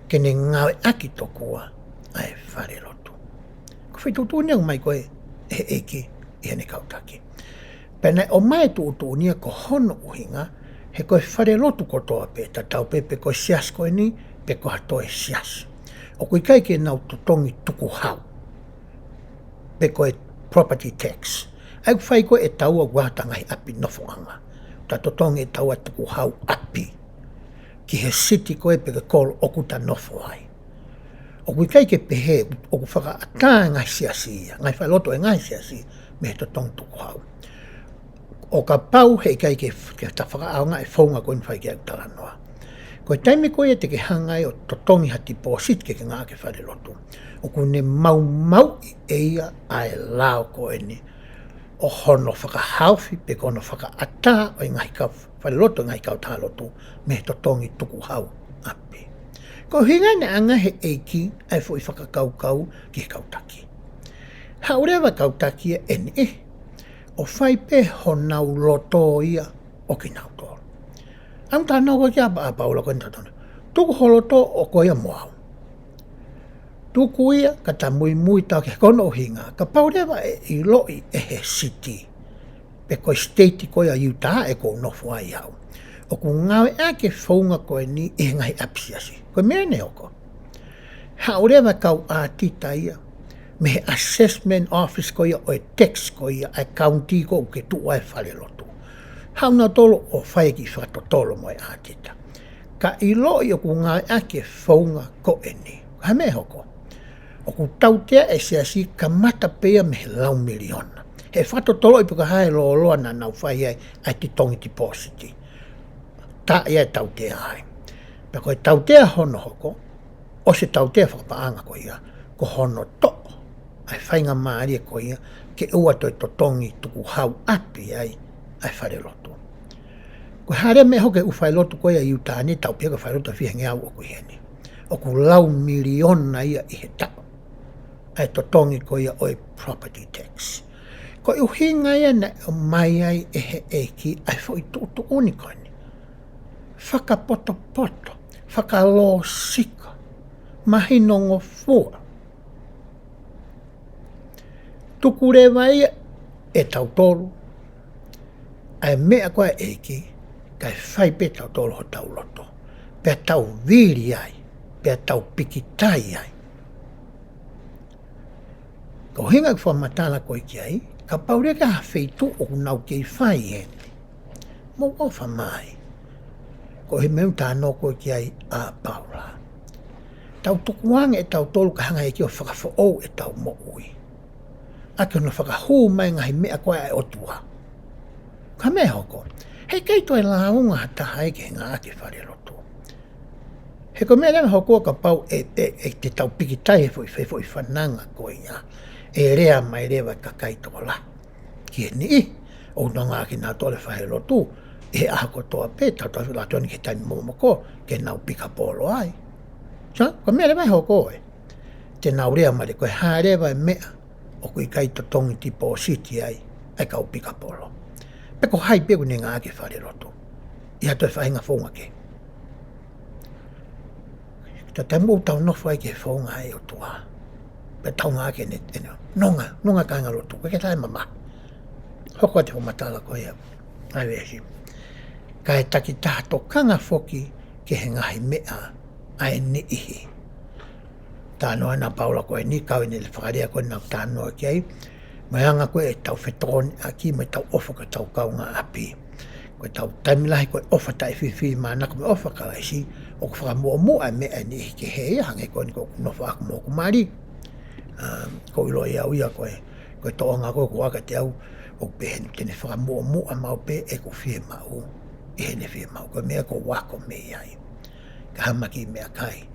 Ke ne ngawe aki tokua ai whare loto. Ko whi tūtu oni au mai koe e he eke i hene kautaki. Pena o mai tūtu nia ko hono uhinga, he koe whare lotu kotoa pe, ta tau pe koe sias koe ni, pe koe hatoe sias. O koe kai ke nau totongi tuku hau, pe koe property tax. Ai ku whai koe e taua wata ngai api nofoanga, ta totongi e taua tuku hau api. Ki he city koe pe ke kolo okuta nofo ai. O koe kai ke pehe, o ku whaka ata ngai siasi ia, ngai whai loto e ngai siasi, me he totongi tuku hau. O ka pau hei kai ke ta whakaaonga e whaunga koe nwhai ke au talanoa. Koe taime koe e te ke hangai o totongi hati pōsit ke ngā ke whare lotu. O kune mau i eia ai lao koe ni. O hono whakahauwhi pe kono whakaata o i ngahi kau whare lotu, ngahi kau tā lotu, me totongi tuku hau api. Ko hinga ne anga he eiki ai fo i whakakaukau ki he kautaki. Haurewa kautaki e eni o whai pe ho nau loto ia o ki nau tōru. Am tā nau kia pa a paula koe ntatona. Tuku ho loto o koe ia moau. Tuku ia ka ta mui tau ke kono o hinga. Ka paurewa e i loi e he city. Pe koe state koe a Utah e ko nofu ai au. O ku ngawe a ke whaunga koe ni e ngai apsiasi. Koe mea ne oko. Haurewa kau a tita ia. Me he assessment office ko ia o e tax ko ia ai county ko ke tu ai whare lotu. Hau na tolo o whai ki whakatotolo mo e ātita. Ka i lo i o ku ngai ake whaunga ko e ni. Ha me hoko. O ku tautea e siasi ka mata pea me he lau miliona. He whakatotolo i puka hae lo loa na nau whai ai ti tongi ti positi. Ta ia e tautea ai. Pea koe tautea hono hoko, o se tautea whakapaanga ko ia, ko hono to. Ai whainga maari e ko ia, ke ua toi totongi tuku hau api ai whare lotu. Ko hare me hoke u whai lotu koe a Utah ni tau pia ka whai lotu a whihengi au o ku heni. O ku lau miliona ia i he tau. ai to tongi ko ia oi property tax. Ko i hinga ia na o mai ai e ki ai fo i tutu unikoni. Whakapoto poto, whakalo sika, mahinongo fua. Tukurewa ia e tautolu, ai mea koe e ki, kai whai pe tautolu ho tauloto. Pea tau viri ai, pea tau pikitai ai. Ko hinga ki whamatala koe ki ai, ka paureka ha wheitu o kunau kei whai he. Mo ofa mai. Ko he meu tāno koe ki ai a paura. Tau tukuanga e tau tolu ka hanga e ki o whakafo ou e tau mo ui. Ake no whakahu mai ngahi mea koe ai otua. Ka mea hoko. Hei kei toi launga hata haike ngā ake whare roto. He ko mea renga hoko ka pau e te tau pikitai e fwoi whananga koe ia. E rea mai rewa ka kai tola. Ki e ni o nonga ki nā tole whahe roto. E aha kotoa pe, tau la toni ke taimi momoko, ke nau pika polo ai. So, ko mea rewa hoko e. Te nau rea mare koe hārewa e mea. O kui kai to tongi tipo o siti ai kau pika polo. Peko hai pegu ne ngā ake whare roto. Ia toi whainga whonga ke. Ta taimu tau nofo ai ke whonga ai o tua. Pe tau ngā ake ne nonga ka ngā roto. Koe ke tai mama. Hoko te homatala ko ia. Ai wesi. Ka e taki tato kanga foki ke he ngahi mea ai ni ihi. Tānoa nā paula koe ni kau ni le whakarea koe nā tānoa ki ai. Mai anga koe e tau whetoni a ki mai tau ofa ka tau kau ngā api. Koe tau taimilahi koe ofa tai whiwhi mānaka me ofa Kalaisi. O ku whakamua mua e mea ni ke he ia hange koe ni koe kunofa aku mō kumari. Ko ilo ia uia koe. Koe to ngā koe kuaka te au. O pehen tene whakamua mua mau pe e ku whie mau. I hene whie mau. Koe mea ko wako me iai. Ka hamaki mea kai.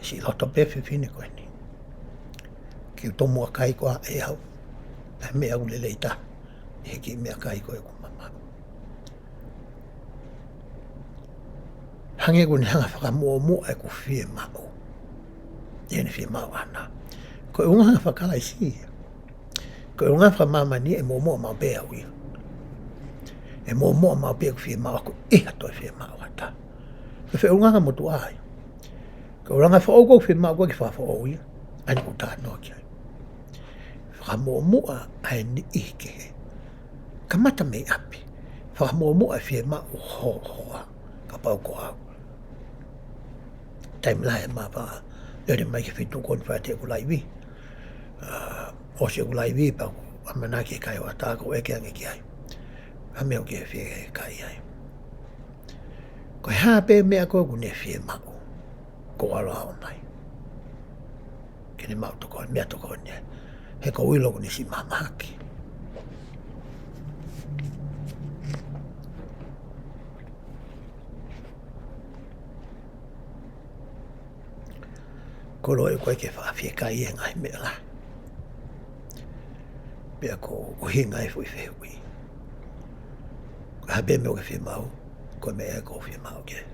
Si loto pepe fine koe ni. Ki u tomua kai koa e hau. Pea mea ule leita. E ki mea kai koe ku mama. Hange kune hanga whakamua mua e ku whie mau. Ene whie mau ana. Koe unga hanga whakalaisi. Koe unga whamama ni e mua mau bea ui. E mua mau bea ku whie mau aku iha toi whie mau ata. Koe unga hanga motu ai. Ko ranga whaoko whi maa koe ki whawhao ia. Ani ko tānoa ki ai. Whakamua ai ni ike he. Ka mata mei api. Whakamua whi maa o hoa. Ka pau ko au. Taim lahe maa paa. Ere mai ki whitu koni whae te kulaiwi. O se kulaiwi pau. Amana ki kai wa tāko eke ange ki ai. Hameo ki e whi kai ai. Koe hāpe mea koe kune whi maa. Ko alo hao mai. Kene mau toko, mea toko ne. He ko uilo kuni si mamaki. Ko loe koe ke whaafie kai e ngai mea la. Pea ko uhinga e fui whehui. Ko habe meo ke whi mau. Ko mea ko whi mau ke.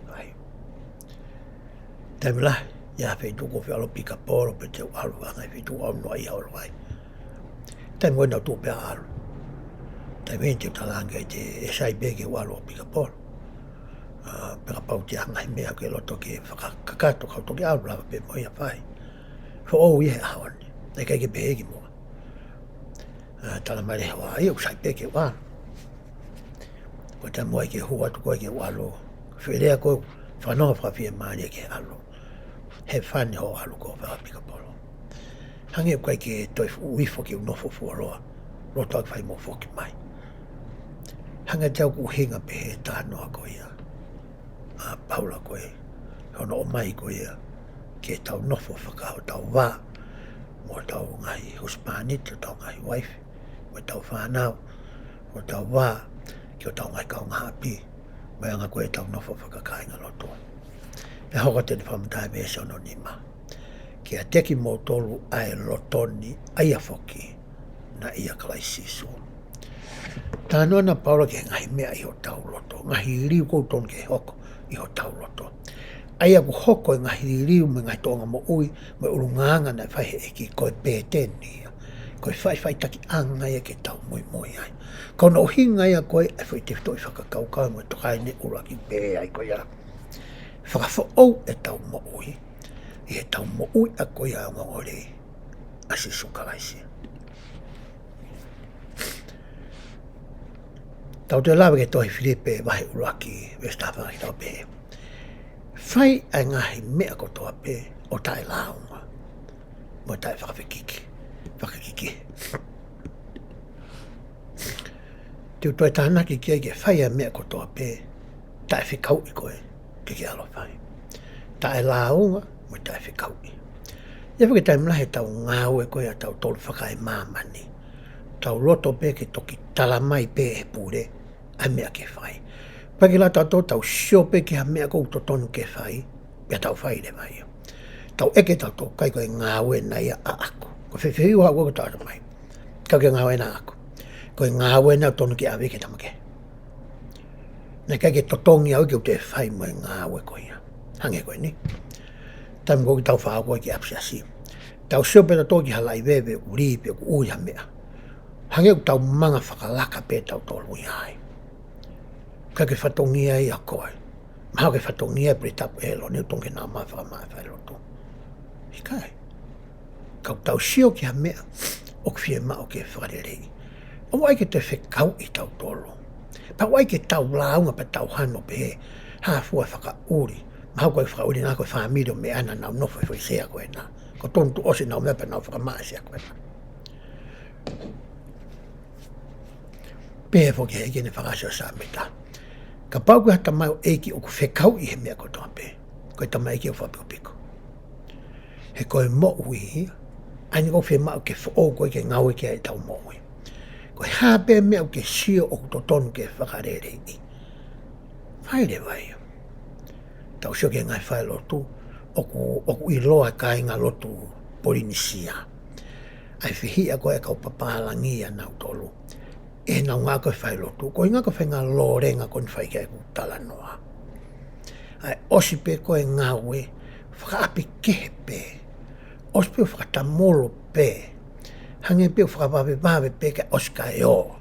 Taimi la, ia whaitu ko whialo pika poro pe te alu anga i whaitu au noa i auru ai. Taimi wena tu pe alu. Taimi te talanga i te esai bege walo o pika poro. Peka pau te anga i mea ke loto ke whakakato kau toki alu lava pe moia whai. Fo ou i he ahoni, nei kai ke pehegi mua. Tala mai le hawa ai o sai bege walo. Ko te mua i ke hua tu koe ke walo. Whilea koe whanoa whawhia maani ke alu. He whane ho alu ko whaha pika polo. Hange o kai ke toi uifo ki unofo fuaroa. Roto ak whai mo foki mai. Hange tau ku hinga pe he tānoa ko ia. Paula ko e. Hono o mai ko ia. Ke tau nofo whakao tau wā. Mo tau ngai huspanit, tau ngai waifi. Mo tau whanau. Mo tau wā. Ki o tau ngai kau ngahapi. Mai anga ko e tau nofo whakakainga lotoa. E hoko tene whamatai me se ono nima. Kia teki mō tolu ai lotoni aia foki na ia Kalaisi su. Tānoa na paula ke ngahi mea i ho tau loto. Ngahi riu kouton ke hoko i ho tau loto. ai aku hoko e ngahi riu me ngai tonga mo ui me urunganga na whai he eki koe pēteni koe whai taki anga ia ke tau moi ai kono hinga ia koe e whai te toi whakakaukau mo tokai ne uraki pē ai koe ia whakafo au e tau mo ui i e tau mo ui a koe a ngore asi Kalaisi tau te lawe ke toi FILIPAI wahi uraki Westafa ki tau pē whai ai ngahi mea kotoa pē o tae launga mo tae whakakiki te utoi tāna ki kia ke whai ai mea kotoa pē tae whikau i koe ki alo whai tae launga mo tae whikau i ia whake tae mlahe tau ngāu e koe a tau tolu whakai māmani tau loto pē ke toki talamai pē e pūre ai mea ke whai pagi la tau tau siope ki ha mea kou to tonu ke whai pia tau whai le mai tau eke tau tau kai koe ngāwe na ia a ako ko whewhiu hau ko tau mai kau ke ngāwe na ako koe ngāwe na tonu ki awe ke tamake na kai ke totongi au ki te whai mo ngāwe koe ia hange koe ni tam ko ki tau whao koe ki apsiasi tau siope tau toki halai wewe uri pe ku ui ha mea hange ku tau manga whakalaka pe tau tolu iai ka ke whatongia i a koe. Maha ke whatongia i tapu e lo, ni utongi nā mai whai loto. I kai. Kau tau sio ki ha mea, o ki whie mao ke whakarerei. O wai ke te whekau i tau tolo. Pa wai ke tau launga pa tau hano pe he, hāfua whakauri. Maha koe whakauri nā koe whamiro me ana nau nofo i sea koe nā. Ko tontu osi nau mea pa nau whakamāsia koe nā. Pēhe fo ke heke ne whakasio sa me tā. Ka pau koe hata mai o eiki o ku whekau i he mea kotoa pē. Koe ta mai eiki o whapiko piko. He koe mo ui, aini ko whi mau ke whao koe ke ngau ke ai tau mo ui. Koe hāpē mea o ke sio o ku tonu ke whakarere i. Whaere vai. Tau sio ke ngai whae lotu, o ku i loa kai ngā lotu Polinisia. Ai whihia koe kau papahalangia nau tolu. E nau ngā koe whai lotu, koe ngā koe whai ngā lōrenga koe whai kia ku tala noa. Ai osi pē koe ngā ue, whakaapi kehe pē, osi pē whakatamolo pē, hange pē whakapawe pē ka osi ka e o.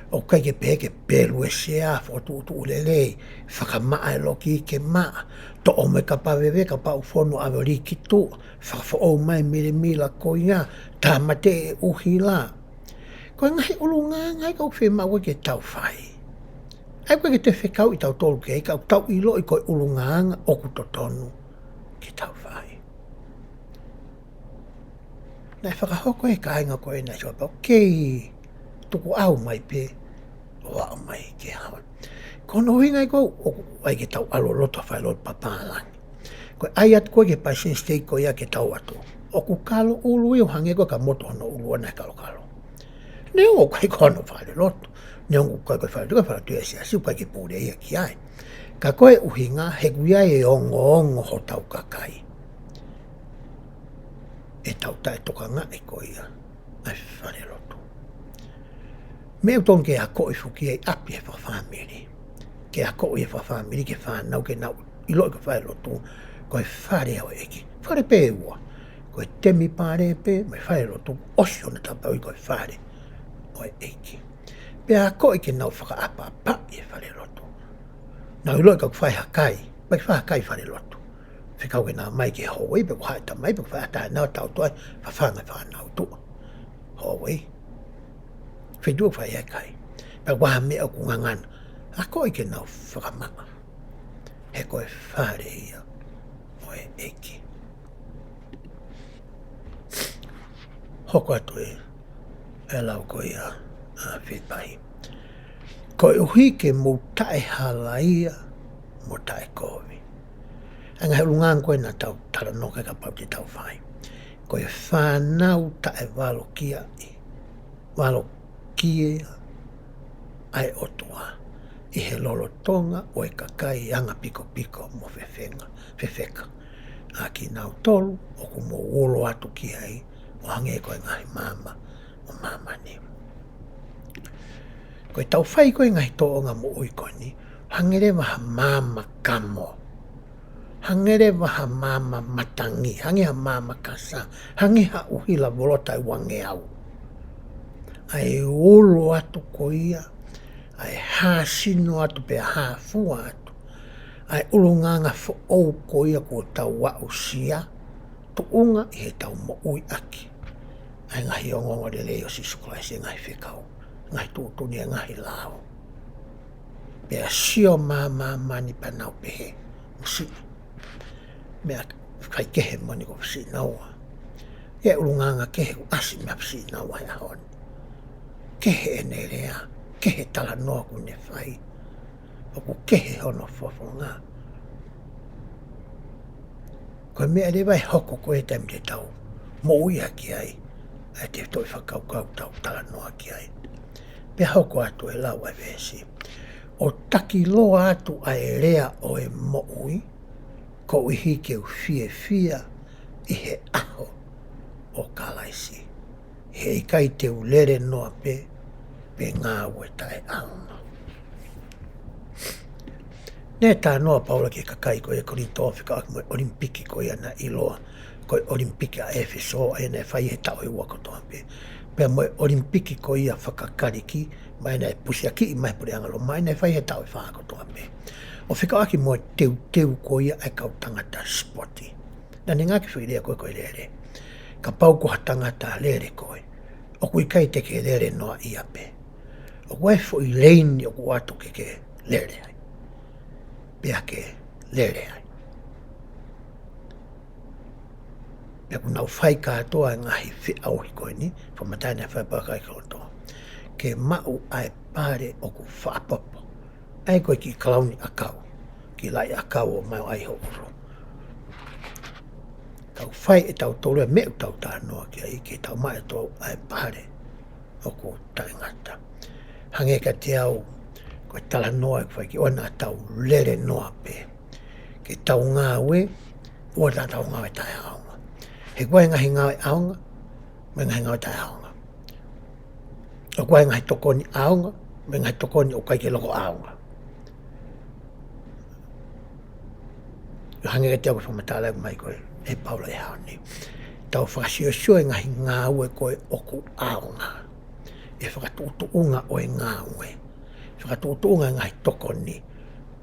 O kai ke pē ke pēlu e sea, whakatuutu ulelei, whakamaa e loki ke maa, to o me ka pawewe ka pau whono awe riki tu, whakafo mai mire mila koe ngā, tā mate e uhi la. Koe ngahi ulunga ngai kau whi maua ke tau whai. Ai koe ke te whekau i tau tolu ke kau tau ilo i koe ulunga o ku totonu ke tau whai. Nai whakahoko e kāinga koe nai soa pau kei tuku au mai pe o au mai ke hawa. Kono hui ngai koe o ai ke tau alo loto whai loto papalangi. Koe ai at koe ke paisen stei koe ia ke tau atu. O ku kalo ulu i o hange koe ka moto hono ulu anai kalo. Ne o kai kono whare loto. Ne o kai koe whare tuka whare tuia sia siu kai ke pūre ia ki ai. Ka koe uhinga he kuia e ongo ho tau kakai. E tau tae toka ngā e koe ia. Ai whare loto. Me uton ke a koe fuki e api e whawhamiri. Ke a koe e whawhamiri ke whanau ke nau ilo i ka whare loto. Koe whare au eki. Whare pē ua. Koe temi pāre pē me whare loto. Osio na tapau i koe whare. Oe eiki. Pea koe ke nau whakaapa pa i e whare loto. Nau iloi kau whai hakai, pai whai hakai whare loto. Whikau ke nā mai ke hoi, pe ku haeta mai, pe ku whai atai nau tau toai, whawhanga whanau tua. Hoi. Whitua whai hakai. Pe waha mea ku ngangana. A koe ke nau whakamaka. He koe whare ia. Oe eiki. Hoko atu e. E lau koe a FILIPAI. Koe uhi ke mo tae halaia mo tae kovi. Anga he lungang koe na tau tala noka ka pau te tau whai. Koe whanau tae walo kia i. Walo kia ai otua. I he lolo tonga o e kakai anga piko piko mo whewheka. A ki nau tolu o ku mo uolo atu ki ai o hange koe ngahi mama. O mama ni. Koe tau whai koe ngai tō ngā mo ui koe ni, hangere maha mama kamo. hangere waha mama matangi, hange ha mama kasa, hange ha uhila volota I wange au. Ai olo atu ko ia, ai hasino atu pe hafua atu. Ai ulunganga fo ou ko ia ko tau wa usia, tuunga I he tau mo ui aki. Ai ngahi ongongo de leo Sisu Kalaisi ngahi whekau, ngahi tūtuni ngahi lao. Pea sio mani panau pehe, musi. Mea kai kehe mani ko pasi naua. Ia ulunganga kehe ku asi mea pasi naua ya honi. Kehe ene rea, kehe tala noa ku ne whai. Oku kehe hono whafonga. Koe mea rewai hoko koe taimi te tau. Mo uia ki ai. Ai te toi whakaukau tau tala noa ki ai. Pea hoko atu e lau ai vesi. O taki loa atu ai rea o e mo ui. Ko ihi ke u fia I he aho o Kalaisi. He ikai te ulere noa pe ngā ue tae aunga. Ne tā noa paula ki kakai ko e kori tōwhika aki moe olimpiki ko ia na iloa. Ko olimpiki a Efeso a ene whai he tau I ua Kotoa pe. Pea moe olimpiki ko ia whakakariki mai nei pusi aki I mai puri angalo mai nei whai he tau I wha Kotoa pe. O whika aki moe teu ko ia ai kau tangata spoti. Na ni ngaki whirea koe lere. Ka pau ko ha tangata lere koe. O kui kai te ke lere noa ia pe. O koe fo I leini o ku atu ke lere ai. Pea ke lere ai. Pea ku nau whai katoa ngahi whi auhi koe ni. Whamataina whai pakai katoa. Ke mau ai pare o ku whaapopo. Ai koe ki kalauni akau. Ki lai akau o mai ai ho uro. Kau whai e tau tolua me u tau tā noa ki ai ke tau mai tau ai pare o ku taingata. Hange ka te au koe tala noa ki whai ki ona tau lere noa pe. Ke tau ngā ue, ua tā tau ngā e tae aonga. He koe ngahi ngā e aonga, me ngahi ngā e tae aonga. O koe ngahi tokoni aonga, me ngahi tokoni o kai ke loko aonga. Hange ka te au whamatala mai koe e paula e haoni. Tau whakasio e ngahi ngā ue koe oku aonga. E whakatuutuunga o e ngā ue. Whakatuutuunga e ngahi tokoni.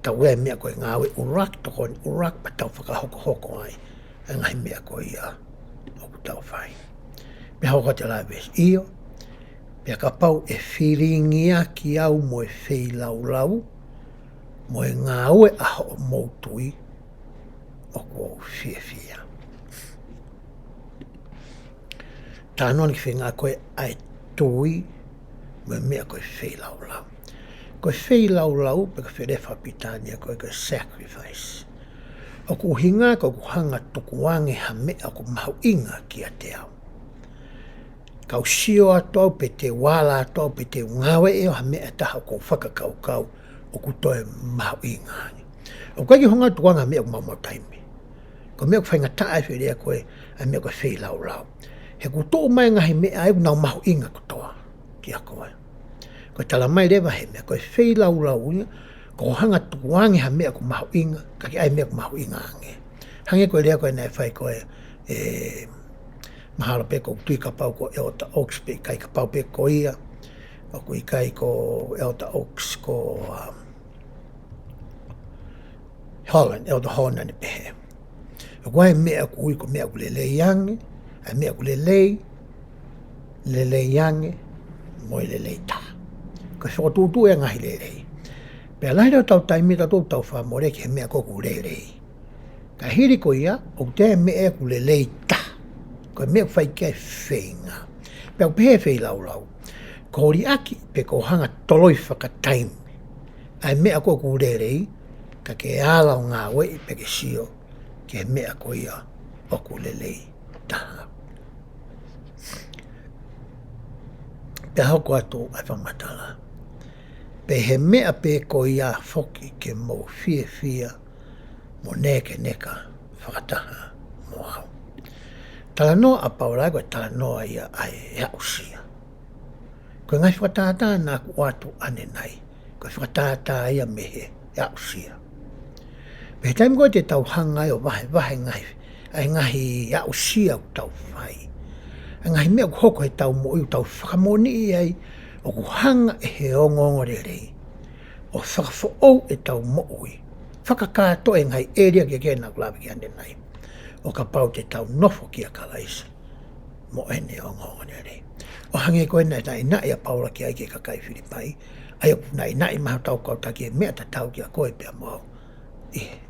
Tau e mea koe ngā ue urak tokoni urak pa tau whakahoko ai. E ngahi mea koe ia oku tau whai. Me hoko te lai ves iyo. Pea ka pau e whiringia ki au mo e whei lau. Mo e ngā ue aho o moutui. Oku au fia. Tā noni ki whenga koe ai tui, mo mea koe whei lau. Koe whei lau, pe ka wherefa pitania koe sacrifice. Oku hinga, oku hanga tukuange ha mea oku mahu inga ki a te au. Kau sio ato, pe te wala ato, pe te ngawe eo ha mea taha ko whakakaukau, oku toe mahu inga. O kai ki honga tukuanga mea oku mau taimi. Ko mea ku whainga tae whirea koe, a mea koe whei lau. He ku tō mai ngahi mea ai nau mahu inga kotoa ki a koe. Koe tala mai rewa he mea koe whei lau ia, ko hanga tukuange ha mea ku mahu inga, kaki ai mea ku mahu inga ange. Hange koe rea koe nei whai koe mahalo pe ko tui ka pau ko Elta Oaks pe kai ka pau pe ko ia, o ku i kai ko Elta Oaks ko Holland, Elta Holland pe he. O koe mea ku ui ko mea ku lele yange, ai mea ku lele yange, moi lele ta. Ka whakatūtu e ngahi lele. Pea lai rau tau taimi ta tō tau whamore ki he mea koku lele. Ka hiri ko ia, o te mea ku lele ta. Ko mea ku whai kia whenga. Pea ku pehe whei lau. Ko hori aki pe ko hanga toloi whakataimi. Ai mea koku lele, ka ke ālau ngā wei pe ke sio. Ke mea ko ia o ku lelei taha. Te hoko atu ai whamatala. Pe he mea pe ko ia whoki ke mo fia mo neke neka whakataha mo au. Tala noa a paurai koe tala noa ia ai hausia. Koe ngai whakatata nā ku atu ane nai. Koe whakatata ia mehe hausia. Pe taim koe te tau hanga o wahe ngahi au sia o tau whai. Ngahi mea ku hoko he tau mo i tau whakamoni i ai o ku hanga e he ongongo rei. O whakafo au e tau mo ui. Whakakato e ngai eria ke kena kulawe ki ane nai. O ka pau te tau nofo ki a Kalaisi. Mo ene ongongo rei. O hange koe nai nai a paula ki ai ke kakai Filipai. Ai o nai maha tau kautaki e mea ta tau ki a koe pia mo.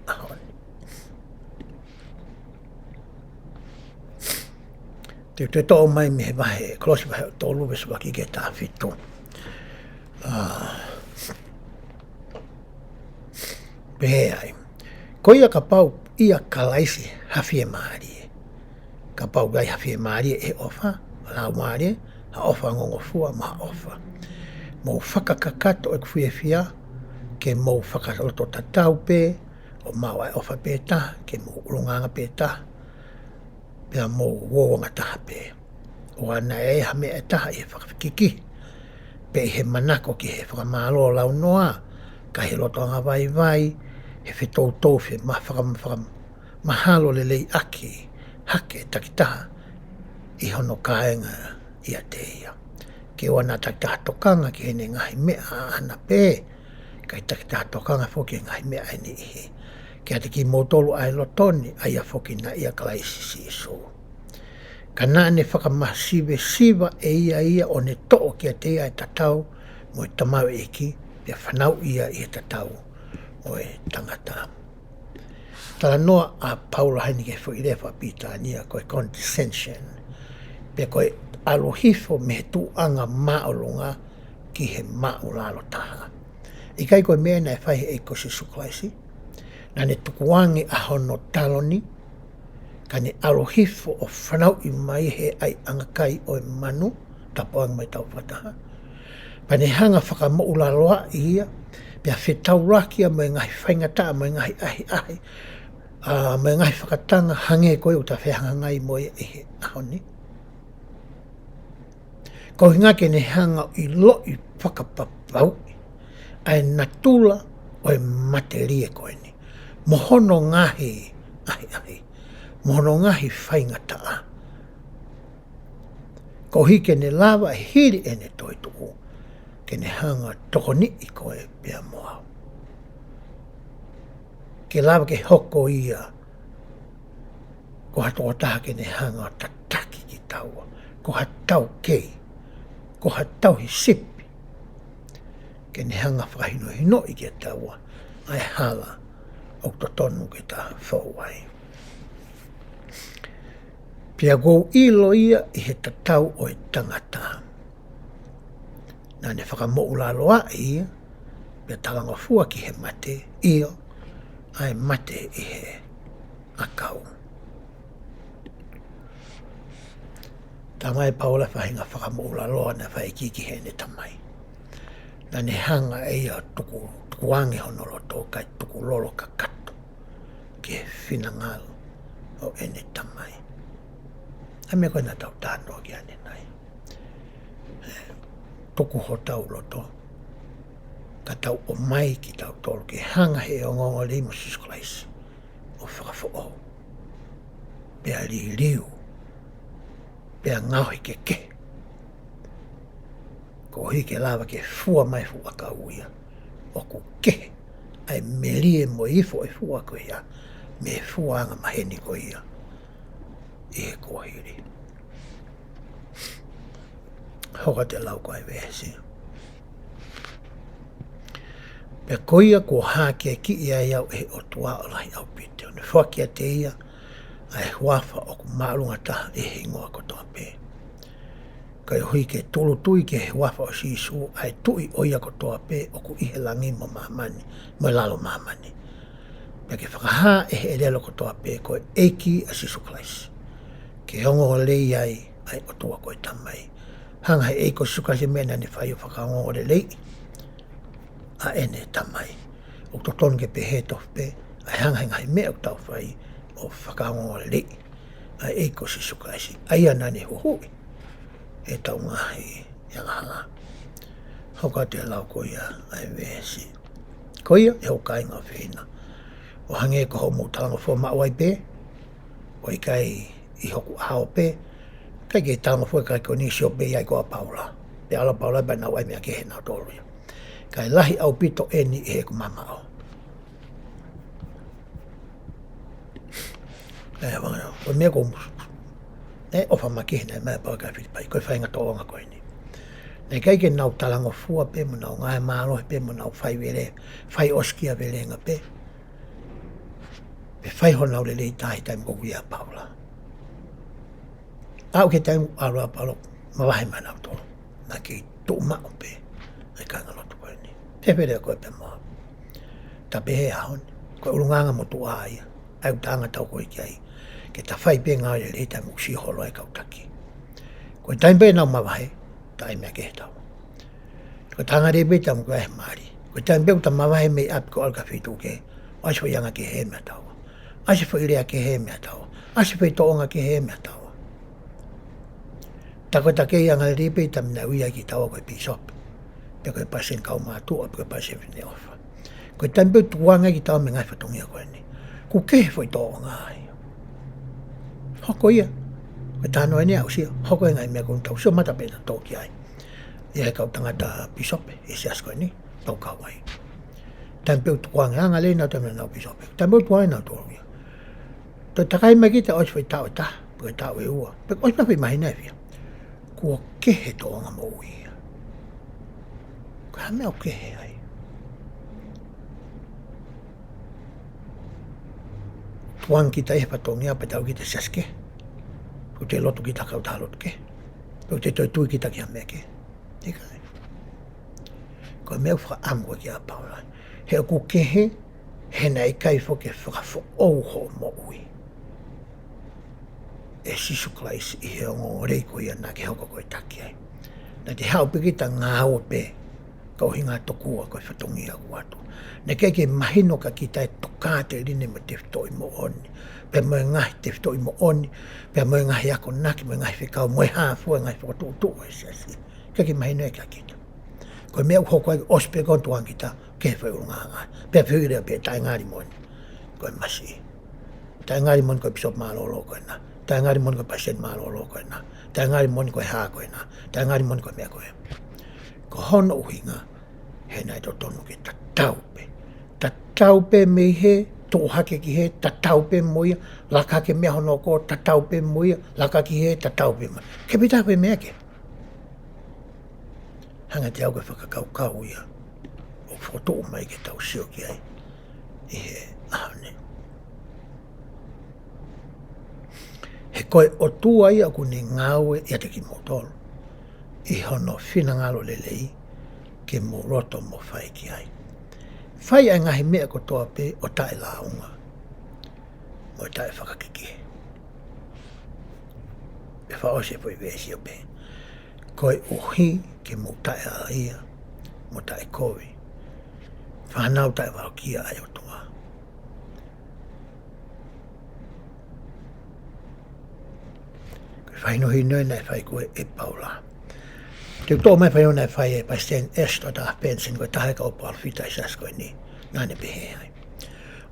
Ahon. Te tō mai me he wahe, kolosi wahe o tō luwe suwaki ke tā whitu. Pehe ai. Koia ka pau ia Kalaisi hawhi e maari. Ka pau gai hawhi e maari e ofa, lau maari, ha ofa ngongofua ma ofa. Mou whakakakato e kuwhi e whia, ke mou whakaloto tatau pe, o mau ai ofa pe ta, ke mou urunganga pe ta, pia mou wōwanga taha pe. O ana e hame e taha i whakawhikiki, pe he manako ki he whakamalo lau noa, ka he lotoanga vai, he whetoutou whi mahalo le lei aki, hake takitaha, i hono kāenga i a te ia. Ke wana takitaha tokanga ki hene ngahi mea ana pe, kai takitaha tokanga whoki ngahi mea ene ihe. Ke ate ki motolu ai lotoni, ai a whoki na ia Kalaisi si iso. Ka nane whakamasiwe siwa e ia o ne to'o ki a te ia e tatau, mo e tamau eki, pia whanau ia i e tatau, o e tangata. Tala noa a Paula haini ke whuirewa pita nia koe condescension, pia koe alohifo me he tuanga maolunga ki he maolalo taha. I kai koe mea na e whai e kosi Kalaisi, na ne tukuangi a hono taloni, ka ne alohifo o whanau i mai he ai angakai o e manu, tapoang mai tau whataha. Pa ne hanga whakamoulaloa i ia, pia whetau rakia mai ngahi whaingata, mai ngahi ahi, mai ngahi whakatanga hange koe o ta whehanga ngai mo e he ahoni. Ko hinga ke ne hanga i lo i whakapapau, ai natula o e materie koe ni. Mohono ngahi ahi, mohono ngahi whaingataa. Ko hike ne lava hiri e ne toi tuku, ke ne hanga tokoni i koe pia moa. Ke lava ke hoko ia, ko hatoa taha ke ne hanga tataki ki taua, ko hatau kei, ko hatau hi sipi, ke ne hanga whahino hino i ke taua, ai hala, o totonu ke ta whauai. Pia gou ilo ia i he tatau o e tangata. Nā ne whakamoulaloa ia, pia talanga fua ki he mate, io, ai mate i he akau. Tamai Paula whahinga whakamoulaloa na whaiki ki he ne tamai. Nā ne hanga ia tukuangi honoloto kai tuku lolo kakato ki he whinangalo o ene tamai. A mea koe na tau tānoa ki ane nai. Tuku ho tau loto. Ka tau o mai ki tau tolu ki hanga he o ngongo limo Kalaisi. O whakafo o. Pea li liu. Pea ngau hike ke. Ko hike lava ke fua mai fua ka uia. O ku ke. Ai melie mo ifo e fua ko ia. Me fua anga maheni ko ia. I he kohiri. Hoka te lau koe vesi. Pea koia ko hake ki ia iau e o tua o lahi au pite. O ne whakia te ia ai huafa o ku maalunga taha e he ingoa Kotoa pe. Kai hui ke tulu tui ke he huafa o sisu ai tui o ia Kotoa pe o ku ihe langi mo mahamani, mo lalo mahamani. Pea ke whakaha e he elelo Kotoa pe koe eiki a Kalaisi. Ke hongo lei ai o tua koe tamai. Hanga he eiko Kalaisi mena ne whai o whakaongo le lei. A ene tamai. O totonu ke pe he tofu pe. Ai hanga ngai mea o tau whai o whakaongo le lei. A eiko Kalaisi. Ai anane huhui. E tau ngahi yangahanga. Hoka te lau koia ai vesi. Koia e hokai ngā whina. o hange ko ho mutalanga fo mawai pe, o kai I hoku hao pe, kai ke tanga fo kai ko ni sio pe ai ko paula. Pe ala paula ba na wai me ke na tolu. Kai lahi au pito eni e ko mama o. O me ko o fa makina me pa ka FILIPAI ko fa nga to nga ko ni. Ne kai ke nau talanga fua pe mo nau ngai malo pe mo nau fai vele, fai oskia vele nga pe. Pe fai ho nau le le tai tai ko ia paula. Au ke tai ala palo ma vai mana to. Na ke to ma pe. Ai ka nga lotu ko ni. Te vele ko pe mo. Ta pe he ahon ko ulunganga mo tu ai. Ai tanga tau ko ai. Ke ta fai pe nga le ta mo si holo ai ka utaki. Ko tai pe na ma vai. Tai me ke tau. Ko tanga de be tam ko e mari. Ko tai pe ta ma vai me ap ko al ka fitu ke. Ai so yanga ke he me tau. Ai so ile ke he me tau. Ai so pe to nga ke he me tau. Tako take yang al ripe tam na uia ki tau ko pisop. Pe ko pasen kau ma tu ko pasen ne ofa. Ko tambe tuanga ki tau me ngai fatongia ko ni. Ku ke foi to ngai. Hoko ia. Ko tano ni au si hoko ngai me ko tau so mata pe to ki ai. Ia ka tanga ta pisop e si asko ni tau ka wai. Tambe tuanga ngale na tam na pisop. Tambe tuanga na to. To takai me ki ta o foi tau ta. Ko tau e ua. Pe ko pa mai na via. Kua kehe tō ngā mō ia. Kua mea o kehe ai. Tuang kita e patongia pa tau kita saske. Ko te lotu kita kau tā lotu ke. Ko te tui kita ki a mea ke. Eka ai. Ko mea wha amua ki a paula. He o ku kehe, he nei kai fo ke whakafo ouho mō ui. E sisu Kalaisi I he ongo reiko ia nā ke hoko koe taki ai. Nā te hau piki ngā ua pe, kau hinga tokua koe whatongi a kuatu. Ne ke mahino ka ki tai toka te rine me te whitoi mo oni. Pe moe ngahi te whitoi mo oni, pe moe ngahi ako naki, moe ngahi whikau, moe hāfua, ngahi whakatotu e siasi. Ke mahino e ka kita. Koe mea hoko ai ospe kontuang kita, ke whai urunga ngai. Pe whiurea pe tai ngāri moni, koe masi. Tai ngāri moni koe pisop mālolo koe nā. Tai ngāri moni koe pasen mālolo koe nā. Tai ngāri moni koe hā koe nā. Tai ngāri moni koe mea koe. Ko hono uhinga, he nai to tonu ke tataupe. Tataupe me he, tō hake ki he, tataupe moia, laka ke mea hono ko, tataupe moia, laka ki he, tataupe moia. Ke pitaupe mea ke. Hanga te au ke whakakaukau ia. O whoto mai ke tau sio ki ai. I he ahone. He koe o tua ia ku ne ngāue ia te ki motoro. I hono whina ngalo lelei ke mo roto mo whai ki ai. Whai ai ngahi mea Kotoa pe o tae launga. Mo tae whakakiki. E whaose poi vesi o pe. Koe uhi ke mo tae a ia, mo tae kovi. Whanau tae waukia ai o tua. Whainohi noi nei whai koe e paula. Te tō mai whaino nei whai e pasten esto ta pensin koe tahe ka opo alwhita i sas koe ni. Nane pehe ai.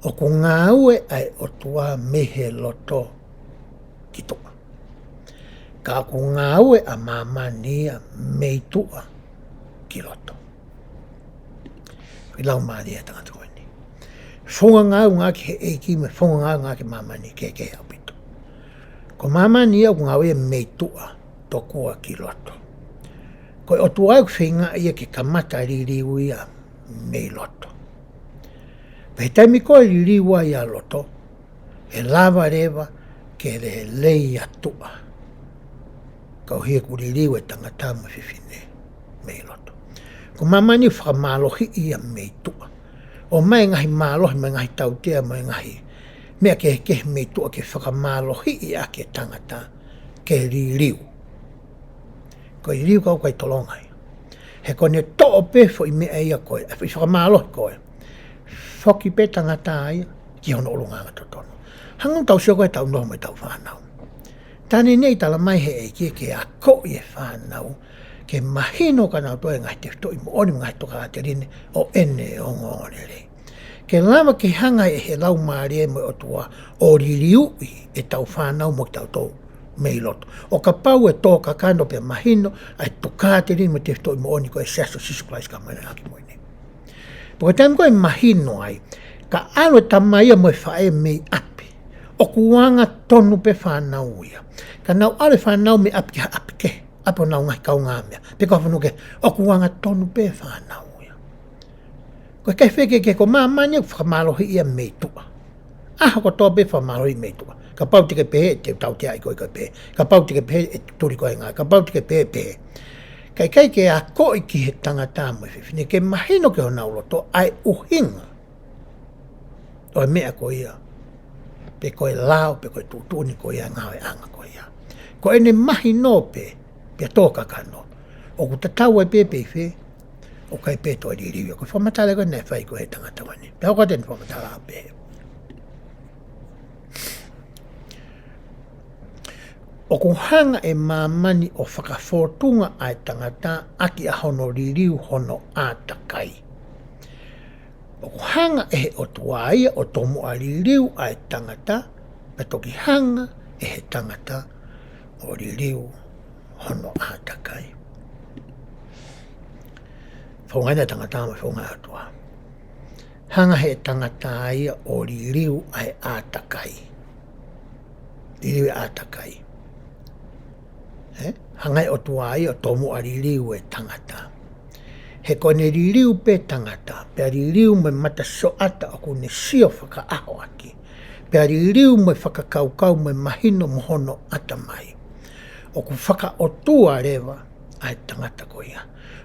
O ko ngā ue ai o tua mehe loto ki toa. Ka ko ngā ue a mamania mei tua ki loto. Ilau maari e tangata koe ni. Whonga ngā u ngā ki he eiki me whonga ngā u ngā ki mamani ke au pito. Ko mamani au ngā ue mei tua to kua ki loto. Ko o tua au whinga ia ke kamata ririu ia mei loto. Pei taimi koe ririua ia loto, e lava rewa ke re lei atua. Kau hia ku ririu e tangata ma whiwhine mei loto. Ko mamani whakamalohi ia mei tua. O mai ngahi malohi, mai ngahi tautea, mai ngahi mea ke mei tua ke whakamalohi ia ke tangata ke ririu. Ko ririu kau kai tolongai. He kone to'o pe fo I mea ia koe, e whakamalohi koe. Whoki pe tangata ai, ki hono olunganga totono. Hangang tau sio koe tau noho mai tau whanau. Tane nei tala mai he e ke a ko I e whanau, ke mahino ka nau toe ngai te toi mo oni ngai toka te rine o ene o ngōne rei. Ke lama ke hanga e he lau maari e mo o tua o ririu e tau whanau mo tau tau mei loto. O ka pau e tō ka kano pe mahino ai tukaa te ringo te ftoi mo oni ko e seso sisu Christ ka mana aki moine. Poko taimu ko e mahino ai, ka alo tamaia mo e whae mei api. O kuanga tonu pe whanau ia. Ka nau ale whanau me api ha api ke. Apo nau ngai kau ngā mea. Pe kua whanuke, o kuanga tonu pe whanau. Ko kai wheke ke ko mamani o whakamalohi ia mei tua. Aha ko tō pe whakamalohi mei tua. Ka pau tike pehe te tau te ai koi koi pehe. Ka pau tike pehe e turi koi ngā. Ka pau tike pehe pehe. Kai ke a koi ki he tangata mo e whiwhine. Ke mahino ke ho nauloto ai uhinga. O e mea ko ia. Pe koe lao, pe koe tūtuni ko ia ngā e anga ko ia. Ko ene mahino pe, pe tōka kano. O ku tatau ai pe whi. O kai pe toi ririu. Ko whamatale koe nei whai ko he tangata wani. Pe hoko tenu whamatala a pe. O ku hanga e mamani o whakawhotunga ai tangata aki a hono ririu hono a takai. O ku hanga e he o tuaia o tomu a ririu ai tangata pe toki hanga e he tangata o ririu hono a takai. Whaungaina tangata ma whaungai atua. Hanga he tangata ia o ririu ai ātakai. Ririu e ātakai. Hangai o tua ia o tomu a ririu e tangata. He kone ririu pe tangata. Pea ririu me mata soata o kune sio whaka aho aki. Pea ririu me whakakaukau me mahino mohono atamai. O ku whaka o tua rewa ai tangata ko ia.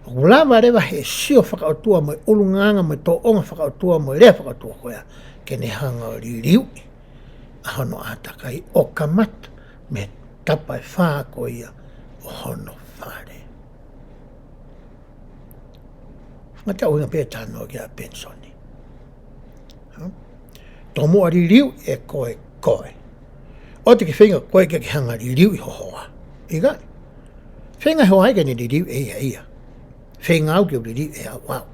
O lava rewa he sio whakautua mo ulunganga mo tō onga whakautua mo rea whakautua koea ke ne hanga o ririu a hono ātakai o kamata me tapai whaa ko ia o hono whare. Ngata uinga pētano ki a pensoni. Tō mua ririu e koe koe. O te ki whenga koe ke hanga ririu i hohoa. Igai. Whenga hoa ike ni ririu e ia. Whengau ki o ririu e a wau.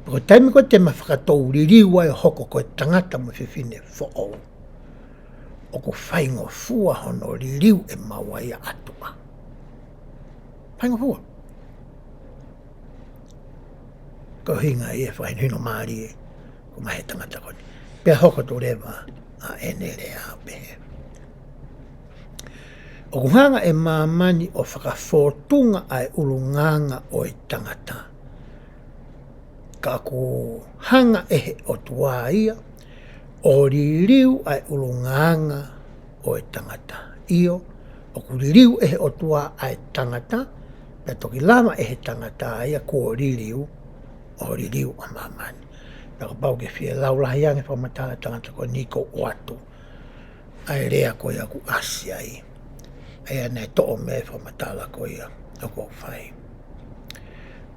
Pako taimi ko te mawhakatou ririu ai hoko koe tangata mo whiwhine who'ou. O ko whaingo fua hono ririu e mawai a atua. Whaingo fua. Ko hinga e whainhino maari e. Ko mahe tangata koni. Pea hoko to rewa a enere a pehe. O kuhanga e mamani o whakawhotunga ai ulunganga o e tangata. Ka ku hanga ehe o tua ia, o ririu ai ulunganga o e tangata. Io, o ku ririu ehe o tua ai tangata, pe toki lama ehe tangata ia ku o ririu a mamani. Pea ka pau ke whie laulahiange whamatala tangata ko niko watu. Ai rea ko ia ku asia ia. Ea nei to'o me whamatala ko ia o ko whai.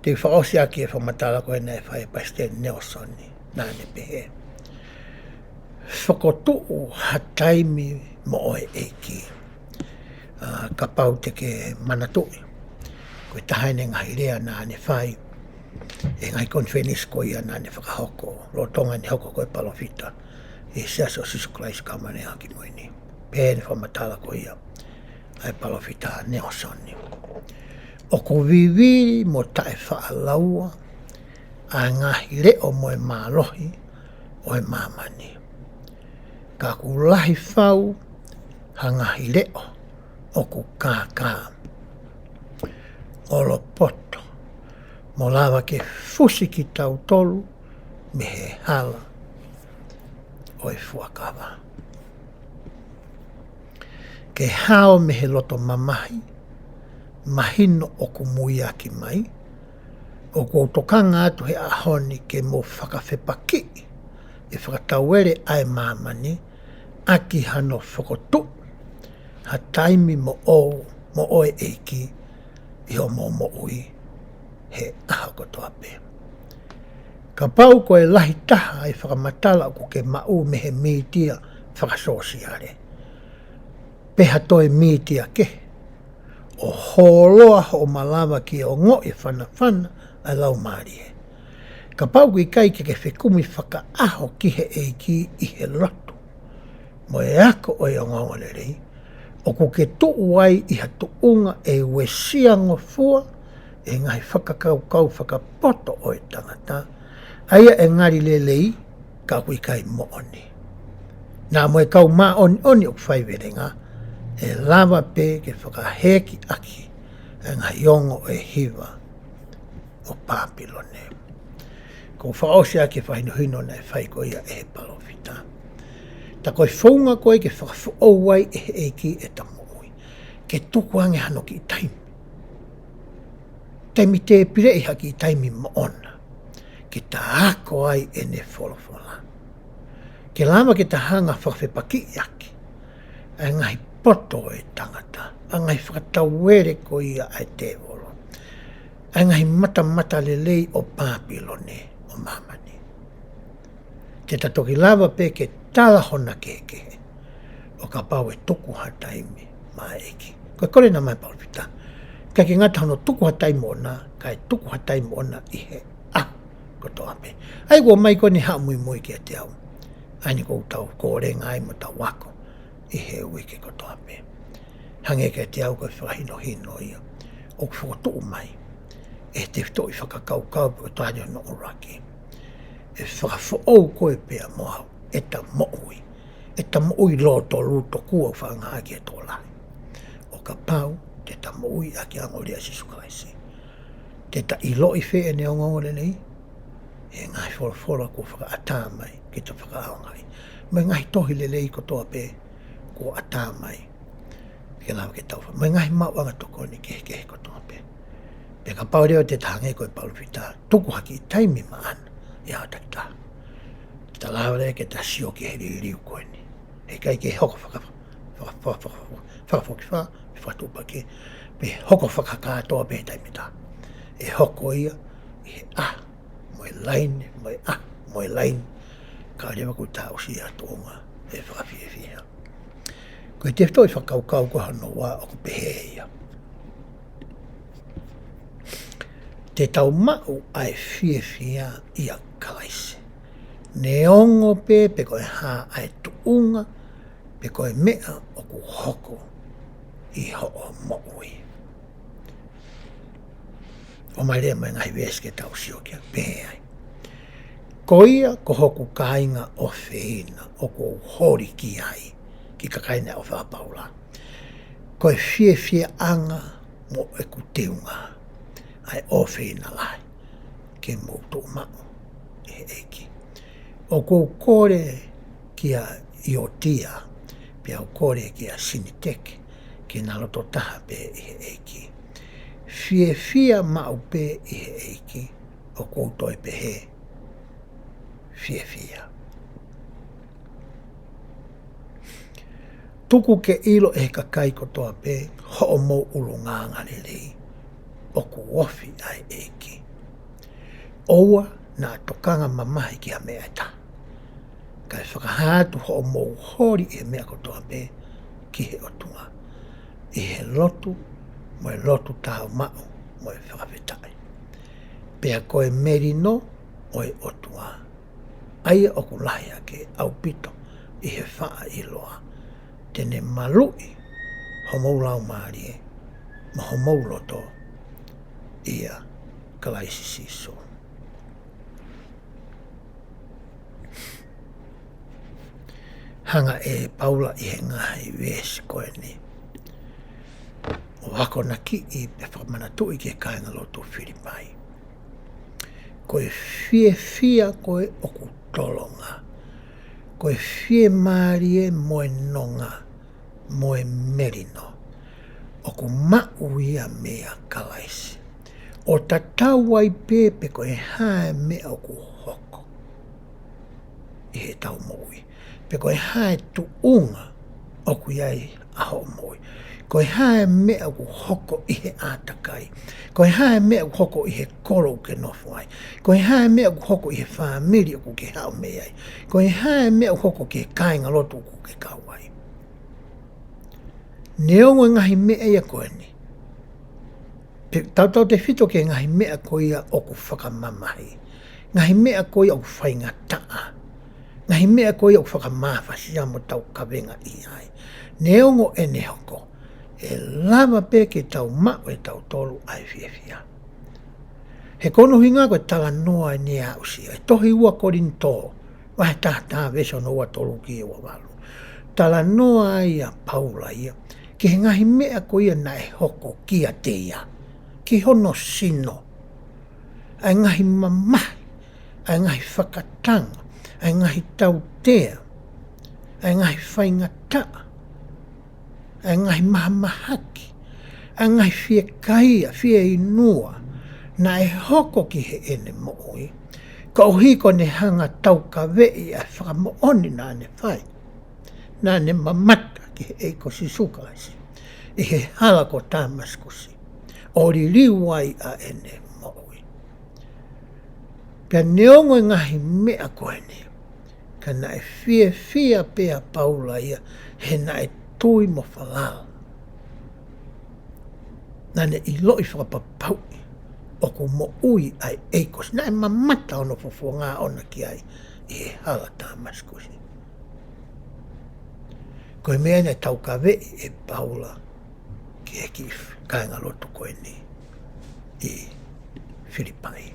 Te whaosi aki e whamatala ko e nei whai Pastor Nelson ni nāne pehe. Whakotu'u hataimi mo oe eiki. Ka pau te ke manatui. Ko e tahaine ngai rea nāne whai. E ngai konfenis ko ia nāne whakahoko. Rotonga ni hoko ko e palofita. E seaso sisu Christ ka mane aki moini. Pehe ni whamatala ko ia. Ai palofita Nelson. O ko vivi mo tae whaalaua a ngahi reo mo e mālohi o e mamani. Ka ku lahi whau ha ngahi reo o ku kākā. Olo poto mo lava ke fusi ki tau tolu me he hala o e fuakawa. Ke hao me he loto mamahi, mahino o ku muia ki mai, o ku tokanga atu he ahoni ke mo whakawhepaki, e whakatauere ai mamani, aki hano whakotu, ha taimi mo oe eiki, i o mo ui, he aha kotoa pe. Ka pau ko e lahi taha ai whakamatala ku ke mau me he mitia whakasosiare. Peha toi mitia ke, o holoa o malawa ki o ngoi whana ai lau maari e. Ka pau ki kai ke whekumi whakaaho ki he eiki I he lotu. Mo e ako o e ngongole rei, o ko ke tuu ai I ha tuunga e wesia ngofua, e ngai whakakau whakapoto o e tangata, aia e ngari lelei, ka kui kai mooni. Nā moe kau mā oni o whaiwerenga, e lava pe ke whakaheki aki, e ngai ongo e hiva o Papilone. Ko whaosia ke whahinuhino nei whai ko ia e palofita. Ta koe whaunga koe ke whakafuowai e eiki e tamoui. Ke tuku ange hano ki taimi. Taimi te pire I haki taimi moona. Ke ta ako ai e ne wholofola. Ke lama ke ta hanga whakawhepaki aki. E ngai poto e tangata. A ngai whakatawere ko ia ai te olo. E ngai mata lelei o Papilone. Mamani. Te tatoki lava pe ke tala hona keke. O ka pau e tuku hataimi ma eki. Koe kore na mai paupita. Ka ki ngata hono tuku hataimi ona, ka e tuku hataimi ona I he Kotoa pe. Ai kua mai koni haa mui ki a te au. Aini kou tau kōrenga ai mo tau wako I he wiki Kotoa pe. Hange ki a te au koe whahino ia. O whakotuu mai. E te whitoi whakakau pe o tānia no oraki. E whakafoou koe pēr moau, e ta moui. E ta moui loto luto kua whanga aki e tō lai. O ka pau, te ta moui aki angori a sisu Kalaisi. Te ta ilo I whee ne ongongore nei, e ngai whora ko whaka atā mai ki ta whakaongai. Me ngai tohi lelei Kotoa pē, ko atā mai. Ke lawa ke tau wha. Me ngai mauanga toko ni ke Kotoa pē. Pe ka pau reo te tahange koe paulupita, tuku haki taimi maana. Ia takita. Ta lawa ke ta sio ki heri riu koe ni. E kai ke hoko whakafokiwha, whatupa ke, pe hoko whakakatoa pe taimita. E hoko ia, I he moe laini, ka rewa kui ta usi atonga, e whakawhiewhia. Koe te toi whakaukau ko hano wā o ku pehe ia. Te tau mau ai whiewhia ia Kalaisi. Ne ongo pe koe hā ai tuunga, pe koe mea o ku hoko I ho'o mo'ui. O mai rea mai ngai weske tau sio kia pe ai. Ko ia ko hoku kāinga o whiina, o ku hori ki ai, ki kakaina o whapaula. Koe whiewhia anga mo e ku teunga. Ai whiina lai, ke moutou mau, e eiki. O kou kore kia iotia, pia o kore kia siniteke, ke naloto taha pe I he eiki. Whiewhia mau pe I he eiki, o kou toi pe he, whiewhia. Tuku ke ilo e kakai Kotoa pe, ho'o mou ulu nganga lelei. O ku ofi ai eiki. Oua nā tokanga mamahi ki a mea ta. Kai whakahātu ho mou hori e mea Kotoa pe ki he otunga. I he lotu, mo e lotu tāu mau, mo e whakawhetai. Pea koe merino o e otunga. Aia o ku lahi ke au pito I he whaa iloa. Tene malui ho mou lau maari e, ma ho mou loto ia Kalaisi siso. Hanga e paula I he ngahi wesi koe ni. O wako na ki I pe whakamanatua I ke kāinga loto FILIPAI. Koe whiewhia koe o ku tolonga. Koe whie marie moe nonga, moe merino. O ku mauia mea Kalaisi. O ta tau ai pepe koe hae mea o ku hoko. I he tau moui. Pe koe hae tuunga o ku iai aho moui. Koe hae mea o ku hoko I he atakai. Koe hae mea o ku hoko I he koro ke nofu ai. Koe hae mea o ku hoko I he whamiri o ku ke hao mea ai. Koe hae mea o hoko ke kāinga loto o ku ke kau ai. Neongo ngahi mea ia koe ni. Tautau te whito ke ngahi mea ko ia o ku whakamamahi. ngahi mea koe au whainga taa. Ngahi mea koe au whakamawhasia mo tau kawenga i ai. Ne ongo e ne hoko. E lava pe ke tau mau e tau tolu ai fiafia. He kono hinga koe tala noa e ni au si. E tohi ua korinto. Wahe tahtaa veso no ua tolu ki ua walu. Tala noa ia paula ia. Ke ngahi mea koe ia na e hoko kia te ia. Ki hono sino. Ai ngahi mamahi. Ai ngahi whakatanga. Ai ngahi tautea. Ai ngahi whaingataa. Ai ngahi mahamahaki. Ai ngahi fie kaia, fie inua. Na e hoko ki he ene mooi. Ka uhiko ne hanga tau ka vei a whakamooni na ne whai. Na ne mamata ki he eiko sisukaisi. I he hala ko tāmaskusi. Ori liwai a ene mooi. Pia neongo ngahi mea koe ne. Ka na e fia pea paula ia. He na e tui mo whalao. Na ne i loi whakapapau. O ko mo ui ai eikos. Na e mamata ono fofo ngā ona ki ai. I he hala tāmaskusi. Koe mea ne tau ka vei e paula. Ki e ki kāinga loto koe ni. I Filipai.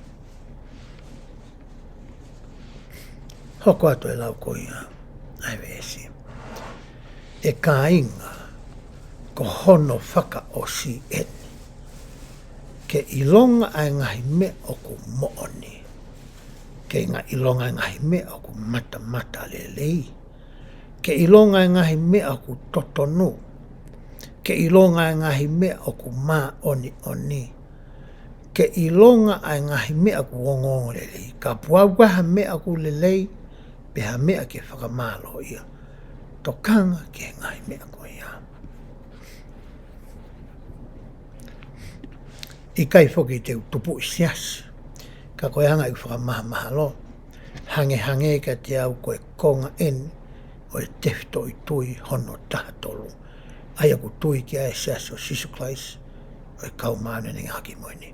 Hoko ato e lau koe ia. Ai vesi. E ka inga. Ko hono whaka o si eni. Ke ilonga ai ngahi me o ku mooni. Ke ilonga ai ngahi me o ku mata lelei. Ke ilonga ai ngahi me o ku totonu. Ke ilonga ai ngahi me o ku mā oni. Ke ilonga ai ngahi me o ku wongongo lelei. Ka puawaha me o ku lelei. Peha me o ke Fakamalohia. Tokanga ke ngahi me o ku ia. I kai whoki te tupu i siasi. Ka koe hanga i whakamaha lo. Hange ka te au koe konga en. O e tefto i tui hono taha tolu. Ai aku tui ki ai siasi o sisuklaisi. O e kau maana ni haki moini.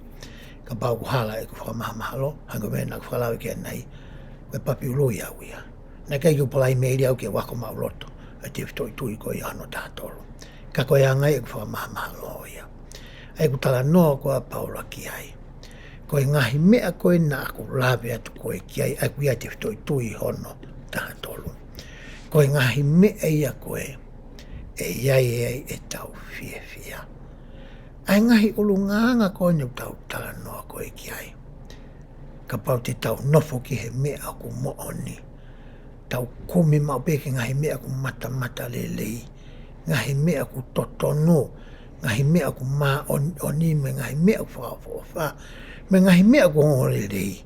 Ka pau ku hala e ku whakamaha lo. Hango mena ku whalawe ki anai. Koe papi ului au ia. Na kai ku palai meiri au ki wako mau loto. O e tefto i tui koe hono taha tolu. Ka koe hanga i ku whakamaha lo ia. Ai ku tala noa koa paula ki ai. Koe ngahi mea koe na aku lawe atu koe ki ai. Ai ku ia te whitoi tui hono taha tolu. Koe ngahi mea ia koe. E iai e tau fia. Ai ngahi ulu nganga koe ni tau tala noa koe ki ai. Ka pau te tau nofo ki he mea aku mooni. Tau kumi mau peke ngahi mea aku mata lelei. Ngahi mea aku totonu. Ngahi mea aku mā oni me ngahi mea aku whakawha. Me ngahi mea aku ngorelei.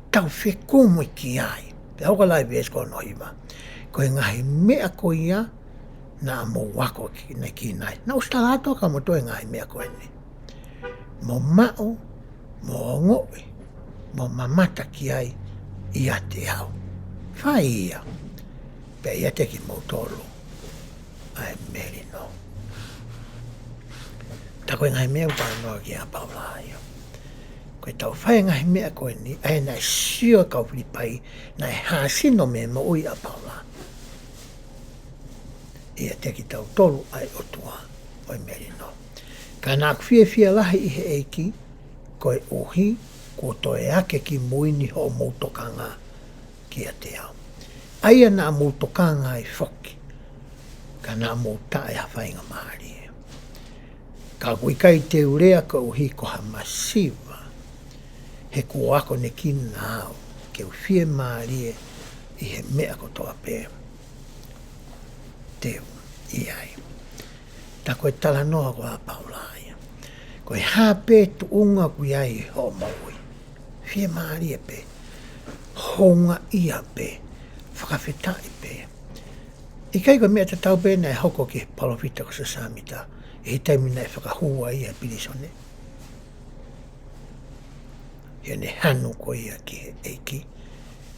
Tau whekumu ki ai. Te hauka lai vies kono hiwa. Koe ngahi mea ko ia. Na mo wako ki nai. Na ustalato ka mo toi ngahi mea koe ni. Mo mao. Mo ngoi. Mo mamata ki ai. Ia te au. Whai ia. Pe ia te ki mo tolu. Ai meri no. Ta koe ngai mea upara noa ki a paula ia. Koe tau whae ngai mea koe ni, ai nai sio kau Filipai, nai hāsino me mo ui a paula. Ia te ki tau tolu ai otua, oi meri no. Ka nāk fia lahi i he eiki, koe uhi, Kotoa e ake ki muini ho moutokanga ki a te au. Aia nā moutokanga i whoki, ka nā mouta e hawhainga mahari. Ka kuikai te urea ka uhi ko ha masiva. He kua ako ne ki nāo. Ke uwhie maarie i he mea kotoa pē. Teo, iai. Ta koe tala noa ko a paulaia. Koe hāpē tu unga ku iai ho maui. Whie maarie pē. Honga ia pē. Whakawhetai pē. I kai koe mea te tau pē nei hoko ki palofita ko sa samita. E taimina e whakahua ia pirisone. Ia ne hanu ko ia ki he eiki.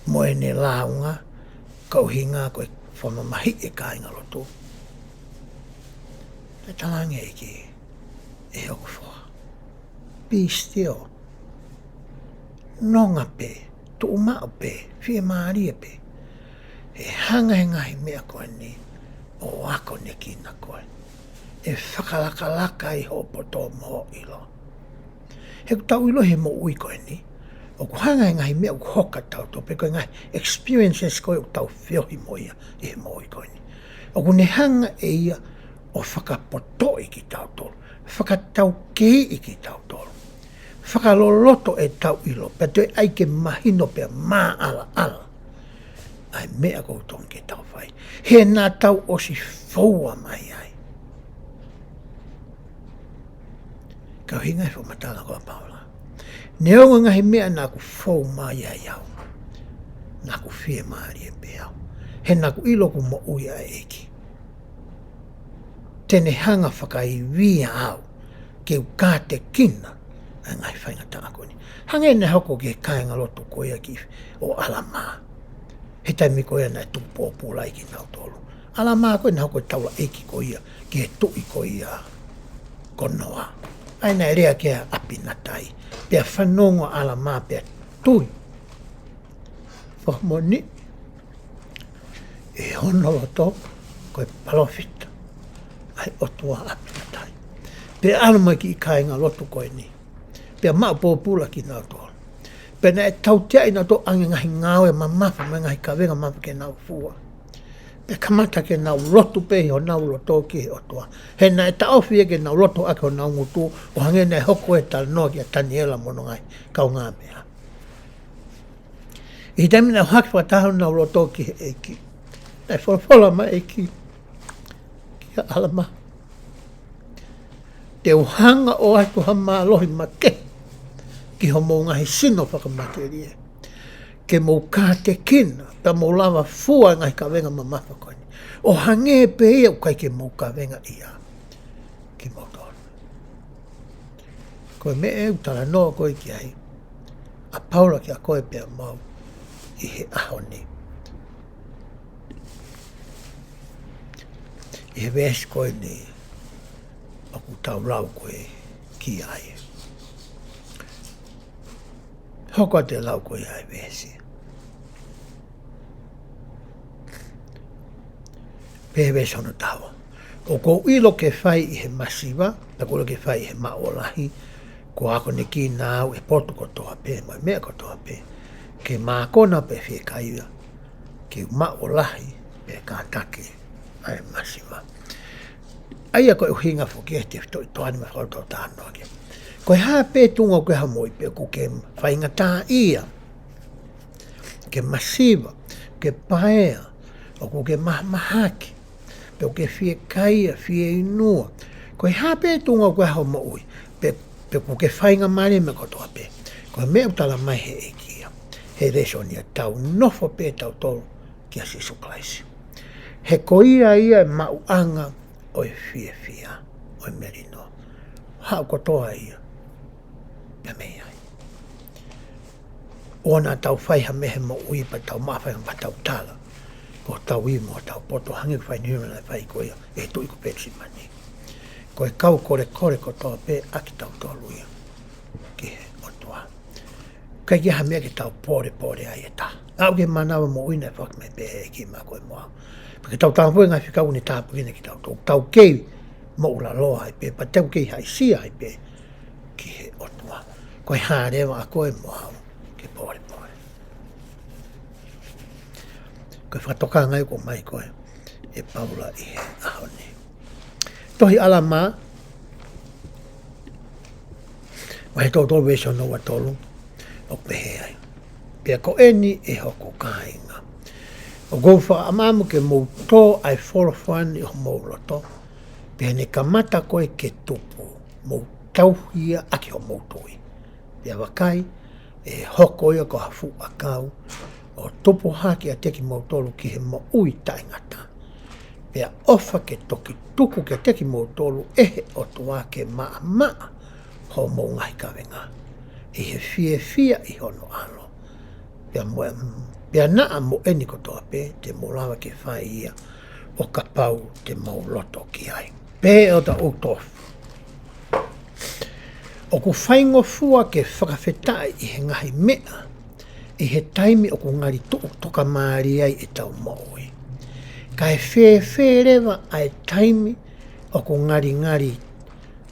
Mo e ne launga, kauhinga koe whamamahi e kāinga loto. Te talange eiki e hoku whoa. Be still. Nonga pe, tu umao pe, fie maaria pe. E hanga he ngahi mea koe ni, o ako ne kina koe. E whakalakalaka i hopoto mo ilo. He tau ilo he mo ui koe ni, o ku hanga he ngahi mea u hoka tau to, pe koe ngahi experiences koe u tau whiohi mo ia, i he mo ui koe ni. O ku ne hanga e ia, o whakapoto i ki tau tolu, whakatau kei i ki tau tolu. Whakaloloto e tau ilo, pe te aike mahino pe maa ala ala. Ai mea kouton ke tau whai. He nā tau osi whaua mai ai. Kau hinga e whamatala koa Paula. Ne onga ngahi mea nā ku whau mai ai au. Nā ku whie maari e pe au. He nā ku ilo ku mo ui ai eki. Tene hanga whakai wia au. Ke u kā te kina. Ai ngai whainga tā ako ni. Hanga e ne hoko ke kāinga loto koia ki o alamaa. He taimi koia nai tupo pūlai ki nau tolu. Alamaa koe nā hoko taula eki koia. Ke tui koia konoa. Ai nai rea kia apinatai. Pea whanongo alamaa pea tui. Whakamoni. E hono loto koe palofita. Ai otua apinatai. Pea anumai ki i kāinga loto koe ni. Pea maa pōpula ki nau tolu. Pena e tautia ina to ange ngahi ngāo e mamafa me ngahi kawenga mafa ke nau fua. Pe kamata ke nau lotu pe ho nau loto ki he otoa. He na e taofi e ke nau loto ake ho nau ngutu o hange nei hoko e tal no ki a taniela mono ngai kau ngā mea. I temi na haki whataho nau loto ki he eki. Nei wholofola ma eki. Ki a alama. Te uhanga o aitu hama alohi ma ke. Ki ho mō ngahi sino whakamaterie. Ke mō kā te kina, pa mō lava fua ngahi ka wenga mamafa koe ni. O hange pe ia ukai ke mō ka wenga ia. Ki mō tōru. Koe me e utara noa koe ki ai. A paula ki a koe pia mau i he aho ni. I he wēsi koe ni. Aku tau lau koe ki ai. Hoko te lau koe ai wēsi. Pēhe wēsi hono tawa. O ko ilo ke whai i he masiwa, na ko ilo ke whai i he maolahi, ko ako ne ki nāu e potu kotoa pē, mai mea kotoa pē. Ke mākona pē whie kaia, ke maolahi pē kātake ai masiwa. Aia koe uhinga whoki e te toani ma whauto tānoa ke. Koe haa pē tunga koe ha moi pē ko ke whainga tā ia, ke masiwa, ke paea, o ko ke mahaki, pē o ke whie kaia, whie inua. Koe haa pē tunga koe ha moi, pē ko ke whainga mare me kotoa pē. Koe mea utala mai he e kia, he resonia tau nofo pē tau tolu kia sisu Kalaisi. He koia ia e mauanga o e whia, o e merino. Hao kotoa ia. Pea mei ai. Ona tau whaiha mehe mo ui pa tau mawhaiha pa tau tala. Ko tau i mo tau poto hangi whai niuna na whai koia e tui ko pētsi mani. Ko e kau kore ko toa pē aki tau tolu ia. Ki he otoa. Kai ki ha mea ki tau pore ai e ta. Au ke manawa mo ui na whak me pē e ki ma koe moa. Pake tau tāpui ngai whikau ni tāpukina ki tau tau. Tau kei mo ula loa ai pē. Pa tau kei hai sia ai pē. Ki he otoa. Koe hārewa a koe moa ke pore. Koe whatoka ngai ko mai koe e paula i he aho ni. Tohi ala mā. Wahe tō tō wēsio no wa tolu o pehe ai. Pea ko eni e hoko kāinga. O gouwha amamu ke mou tō ai wholofan i ho mou loto. Pea ne kamata koe ke tupu. Mou tauhia aki ho mou tui. Pea wakai e hoko ia ko hafu akau. O tupu haki a teki mautolu ki he mo ui taingata. Pea ofa ke toki tuku ke teki mautolu ehe o tua ke maa ho mo ngai kawenga. I he fia i hono alo. Pea naa mo eni kotoa pe te molawa ke whai ia o kapau te mauloto ki ai. Pe o ta utofu. O ku whaingo fua ke whakawhetai i he ngahi mea. I he taimi o ku ngari toka maari ai e tau mooi. Ka he rewa ai taimi o ku ngari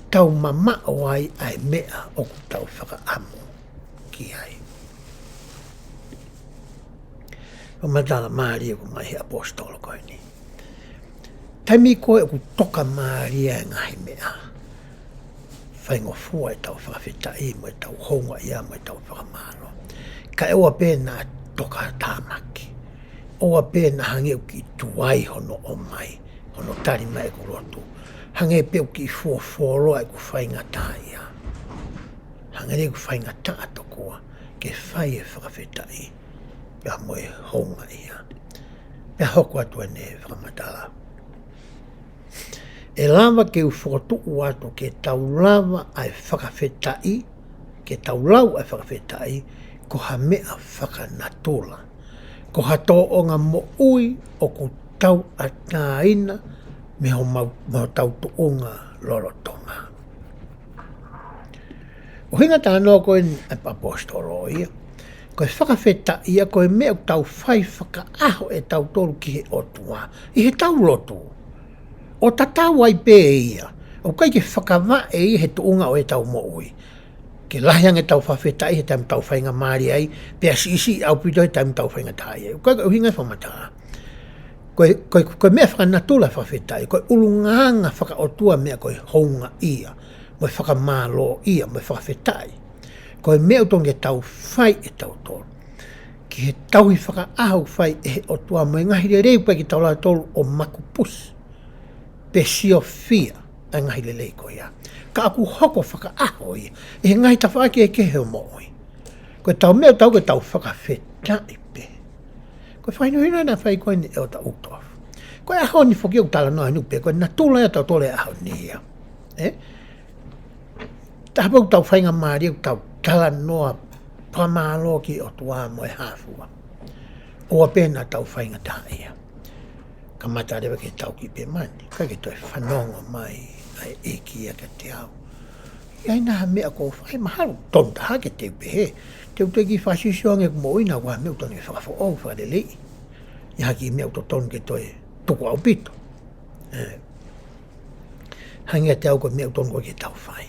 tau mama o ai ai mea o ku tau whakaamu ki ai. O matala maari o ku mai he apostolo koe ni. Taimi koe o ku toka maari ai ngahi mea. Whaingo fua e tau whawhitai mo e tau honga ia mo e tau whakamalo. Ka ewa pēna toka tāmaki. Oa pēna hange uki tuai hono o mai. Hono tari mai ku rotu. Hange pe uki fuaforoa e ku whainga tāia. Hange re ku whainga tāto kua. Ke whai e whakawhitai. Pea mo e honga ia. Pea hoko atua ne whakamatala. E lava ke u whakatuku atu ke tau lava ai whakawhitai. Ke tau lau ai whakawhitai. Ko ha mea whakanatula. Ko ha tō o ngā mo ui o ku tau ataina me ho tau tuunga lorotonga. O hinga tānoa koe ni apostolo ia. Koe whakawheta ia koe mea tau whai whakaaho e tau tolu ki he otua. I he tau lotu. O tatau ai pē ia. O kai ke whakawa e i he tuunga o e tau mo ui. Ke lahiang e tau whawhetai he tam tau whainga maari ai, pia si au pito he tam tau whainga tai ai. Koe uhinga whamata. Koe mea whakanatula whawhetai, koe ulunganga whakaotua mea koe honga ia, moe whakamalo ia, moe whawhetai. Koe mea utonge tau whai e tau tolu. Ki he tau hi whakaahu whai e he otua, moe ngahire reu pai ki tau la tolu o makupus. Pe sio fia, a ngahire lei koe ia. Ka aku hoko whakaaho ia. E he ngai tawhaki e ke heo moi. Koe tau mea tau ke tau whakawhetai pe. Koe whainohina na whai koe ni eo ta utof. Koe aho ni whoki au tala noa nupe. Koe na tula ea tau tole aho ni ia. Tahapau tau whainga maari au tau tala noa pamalo ki o tua mo e hafua. Oa pēna tau whainga ta ia. Ka mata rewa ke tau ki pe mani. Kai ke toi whanonga mai. Ai eki ka te au. Iai naha mea ko whai maharu tonta hake te pehe. Te uto ki whasisonge ku mo ina wa mea utone whakafo au whakarelei. Ia haki mea uto ton ke toi tuku au pito. Hangia te au ko mea uton ko ke tau whai.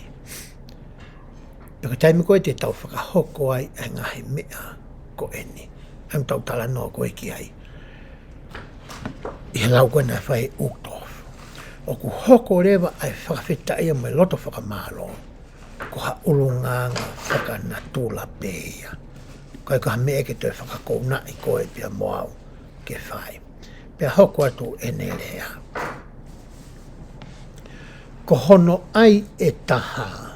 Peka taimi koe te tau whakahoko ai e ngahi mea ko eni. Am tau tala noa koe ki ai. I lau koe na whai ukto. O ku hoko rewa ai whakawheta ia mai loto whakamalo. Ko ha ulunganga whakanatula pēia. Koe ka mea ke toi whakakouna i koe pia moau ke whai. Pia hoko atu ene rea. Ko hono ai e taha.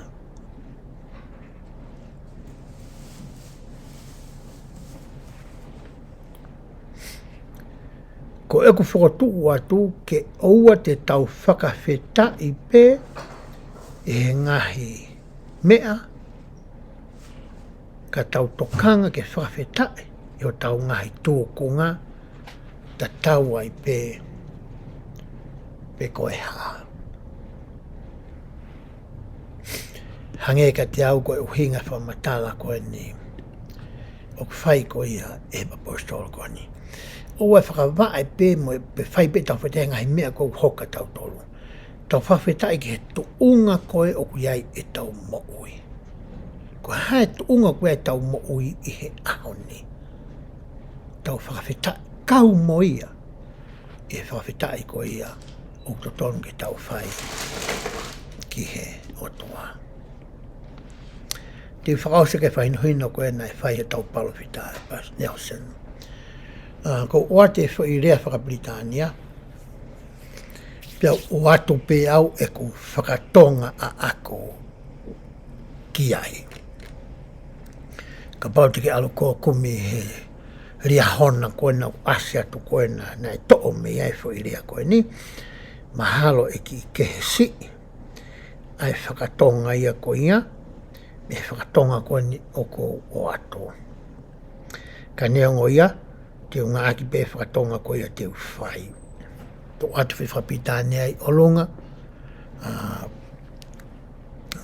Ko eku whakatuku atu ke oua te tau whakawheta i pē e ngahi mea ka tau tokanga ke whakawheta i o tau ngahi tūkunga ta tau ai pē koe haa. Hange ka te au koe uhinga whamatala koe ni o whai koe ia e apostolo koe ni. Oa whakawaa e pē mo e whai pē tau whetea ngahi mea kou hoka tau tolu. Tau whawhetai ki he tuunga koe o kuiai e tau moui. Ko hae tuunga koe e tau moui i he ahoni. Tau whakawhetai kau moia e whawhetai koe ia o totonu ke tau whai ki he otua. Te whakause ke whainohina koe na e whai he tau palowhitai pas Nelson. Ko oate fo i rea Whakabritania. Pia oatu pe au e ku whakatonga a ako ki ai. Ka pau te ke alu ko kumi he ria hona koe na ase atu koe na e to'o me ai fo i rea koe ni. Mahalo e ki ke he si. Ai whakatonga ia ko ia. Me whakatonga koe ni o ko oatu. Ka neongo ia. Te unga aki pē whakatonga koe a te uwhai. Tō atu whapitane ai olonga.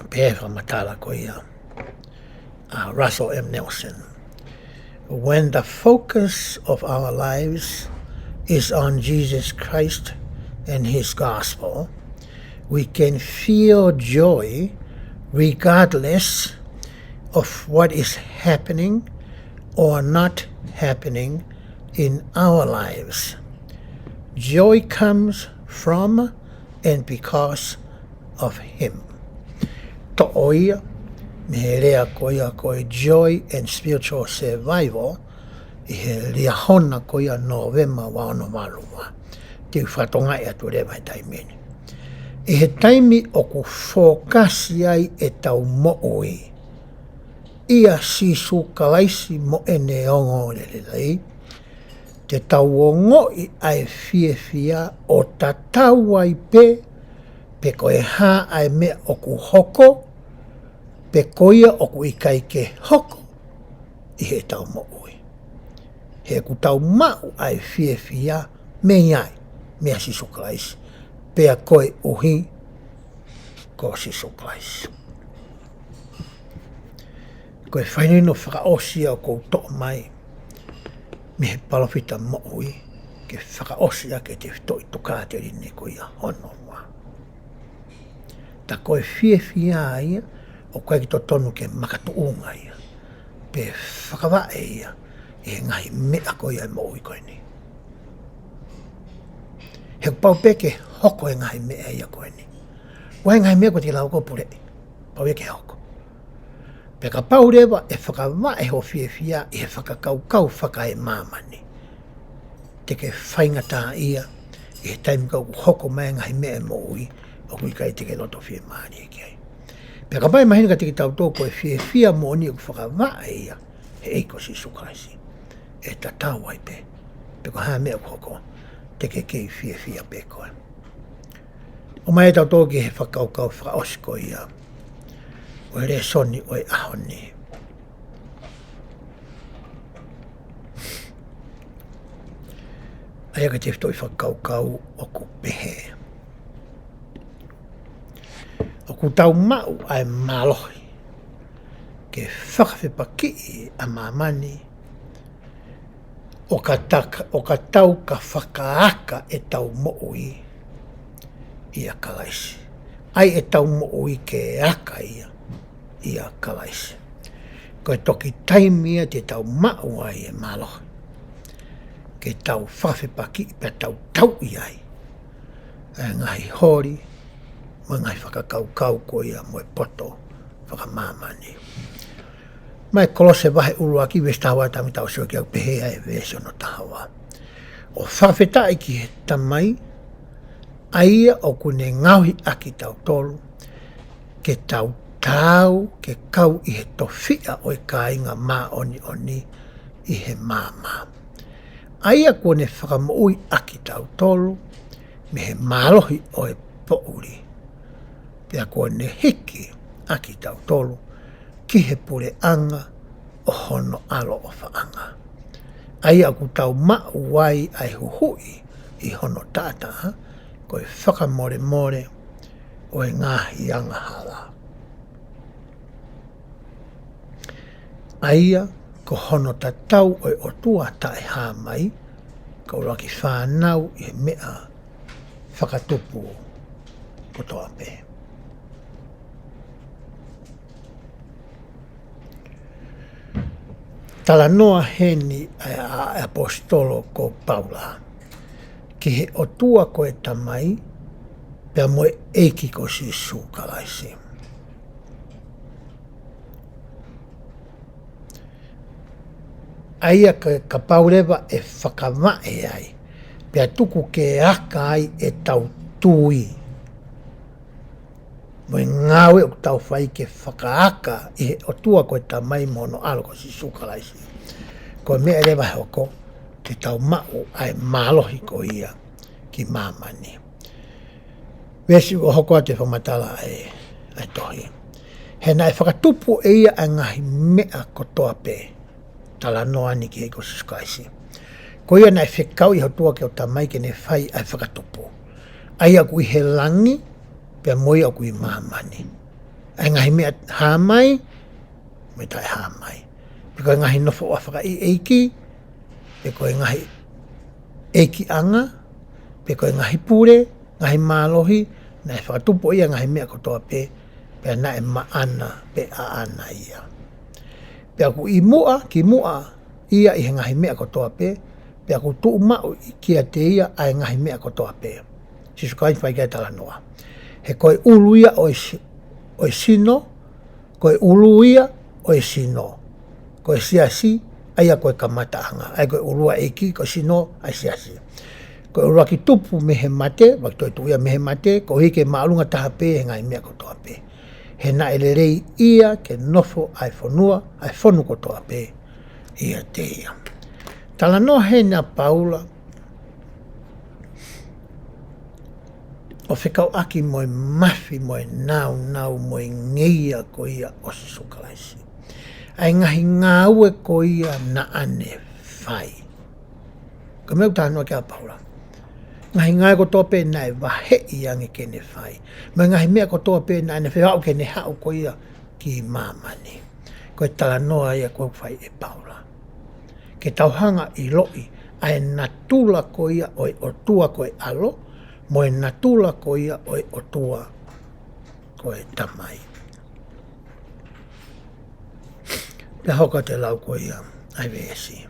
Pē whamatala koe a Russell M. Nelson. When the focus of our lives is on Jesus Christ and His gospel, we can feel joy regardless of what is happening or not happening in our lives. Joy comes from and because of Him. To'oia, me rea koia koe joy and spiritual survival, I he rea hona koia Novema wa ono malua. Te whatonga e atu rewa he taimeni. I he taimi o ku fokasi ai e tau mo'oi. Ia sisu kalaisi mo e ne ongo lelei. Te tau o ngoi ai fia o ta tau ai pe koe ha ai mea o ku hoko, pe koia o ku ikai ke hoko, I he tau mo'oi. He ku tau mau ai fia me iai, mea sisu kalaisi. Pea koe uhi ko sisu kalaisi. Koe whainino whakaosia o kou to'o mai, me he palawhita mo'oi, ke whakaosia ke te toi tukaa te rine ko ia hononga. Ta koe fia ia, o koe ki to tonu ke makatuunga ia, pe whakawae ia, e ngai mea ko ia mo'oi koe ni. He pau peke hoko e ngai mea ia koe ni. Wai ngai mea ko te lau ko pure, pau e ke hoko. Pe ka pau rewa e whakawae ho fia e whakakau whakae mamani. Te ke whainga tā ia, e taimi kau hoko mai ngai mea mo'oi, o kui kai te ke loto fia maani e kiai. Pe ka pai mahina ka te ki tau tōko e fia mo ni o whakawae ia, he eiko si sukaisi. E ta tau ai pe ko haa mea hoko, te ke kei fia pe koe. O mai tau tōki he whakaukau whakaosiko ia, o e re soni o e aho ni. Aia ka te whitoi whakaukau o ku pehe. O ku tau mau ai malohi, ke whakawhipaki a mamani, o ka tau ka whakaaka e tau mo'oi ia Kalaisi. Ai e tau mo'oi ke aka ia Kalaisi. Koe toki taimia te tau mau ai e malohi, ke tau whawhipaki pe tau iai. E ngahi hori, mo ngai whakakaukau ko ia mo e poto whakamamani. Mai kolose wahe uruaki westawa tami tau sio ki au pehea e vese ono tahawa. O whawhetai ki he tamai, aia o kune ngauhi aki tau tolu, ke tau ke kau I he tofia o e kāinga mā oni I he māmā. Aia kune whakamoui aki tau tolu, me he mālohi o e pouri. Pea kune hiki aki tau tolu, ki he pure anga o hono alo o whaanga. Aia ku tau mau wai ai huhui I hono tata, koe whakamore o e ngahi anga hala. Aia ko hono tatau o e otua tae hā mai, ko raki whānau I he mea whakatupu Kotoa pe. Tala noa heni a apostolo ko Paula, ki he otua ko e tamai, pea moe eiki ko si su Kalaisi. Aia ka paurewa e whakamae ai, pea tuku ke aka ai e tau tui. Moe ngāwe o tau whai ke whakaaka I he otua ko e tamai mono alo ko si su Kalaisi. Ko mea rewa hoko, te tau mau ai mālohi ko ia ki mamani. Wesi o hoko a te whamatala ai tohi. He nai whakatupu e ia a ngahi mea Kotoa pe, tala noa ni ki hei ko Kalaisi. Ko ia nai whekau I hotua ke o tamai ke ne whai ai whakatupu. Ai a kui he langi, pea moi a kui mamani. Ai ngahi mea hāmai, me tai hāmai. pe koe ngahi nofo o whaka I eiki, pe koe ngahi eiki anga, pe koe ngahi pure, ngahi mālohi, na e whakatupo ia ngahi mea kotoa pe na e maana pe aana ia. Pe aku I mua, ki mua ia I he ngahi mea kotoa pe aku tuu mau kia te ia ai ngahi mea kotoa pe. Sisu kai whai kai tala noa. He koe ulu ia o sino, koe ulu ia o sino. Koe siasi, aia koe kamataanga. Ai koe ulua eki, koe sino, ai siasi. Koe ulua ki tupu mehe mate, wak toi tuia mehe mate, ko hike maalunga taha pe he ngai mea kotoa pe. He na elerei ia ke nofo ai whanua, ai whanu kotoa pe. Ia te ia. Tala noa he na Paula, o whekau aki moe mafi, moe nau, moe ngeia ko ia o Sisu Kalaisi. Ai ngahi ngāue ko ia na ane whai. Ka meu tānoa kia Paula. Ngahi ngai ko tope na e wahe I ange kene whai. Me ngahi mea ko tope na ane whehau kene hau ko ia ki mamani. Ko e tala noa ia ko whai e Paula. Ke tauhanga I loi, ai natula ko ia oi o tua ko e alo, mo e natula ko ia oi o tua ko e tamai. Pe hoka te lau ko ia, ai veesi.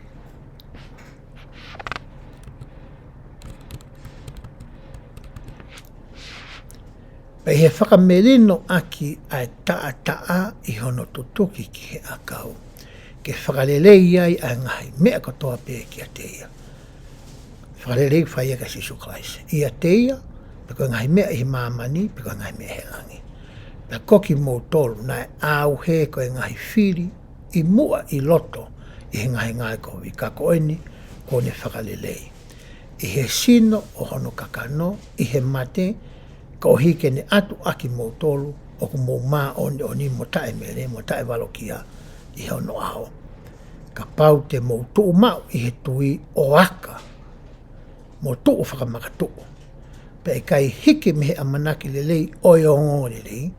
Pe he whakamelino aki ai taa I hono tutuki ki he akau. Ke whakalelei ai a ngahi mea katoa pe ki a te ia. Whakalelei whai eka Sisu Kalaisi. I a te ia, pe koe ngahi mea I mamani, pe koe ngahi mea he langi. Pe koki mou tolu, na e au he koe ngahi whiri, I mua I loto, I he ngahi ngai ko I kakoeni, ko ne whakalelei. I he sino o hono kakano, I he mate, ko hike ne atu aki mou tolu, o ku mou maa o ni mo tae mele, mo tae walokia, I hono ao. Ka pau te mou tuu mau I he tui o aka. Mo tuu whakamaka tuu. Pe kai hike mehe amanaki lelei oi o ngō lelei.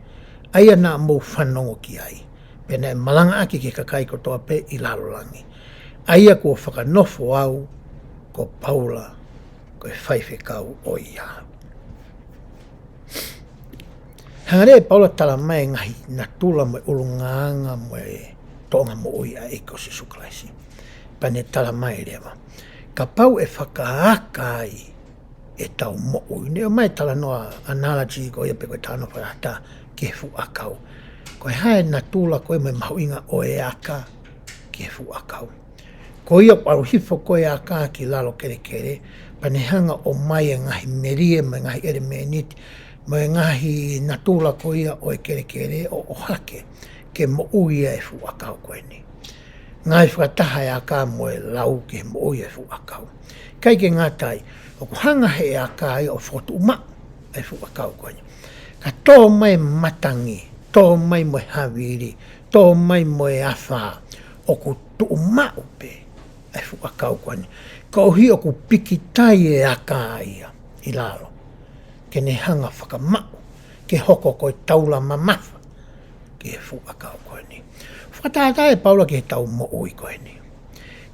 Aia nā mou whanongo ki ai. Pe nei malanga aki ke kakai kotoa pe I lalolangi. Aia kua whakanofo au ko Paula ko e whaiwhekau o ia. Hangare Paula tala mai ngahi na tula mo ulungaanga mo tonga mo ia e ko Sisu Kalaisi. Pane tala mai rewa. Ka pau e whakaaka ai e tau mo ui. Neo mai tala noa analogy ko ia pe koe tāno whaata ke fu akau. Koe hae na tula koe mai mahuinga o e aka ke fu akau. Ko ia paru hifo koe aka ki lalo kere kere. Pane hanga o mai e ngahi merie mai ngahi ere meniti. Mai ngahi na tula ko ia o e kere kere o hake. Ke mo ui e fu akau koe ni. Ngai whakataha e aka mo e lau ke mo ui e fu akau. Kai ke ngatai, o ku hanga he e aka i o whotu uma e fu akau koe ni. Ka tō mai matangi, tō mai mo e hawiri, tō mai mo e awha, o ku tu uma upe e fu akau koe ni. Ka ohi o ku pikitai e aka ia I lalo. Ke ne hanga whakamau, ke hoko koe taula mamafa. Ke fu akau koe ni. Whakatata e Paula ke tau mo ui koe ni.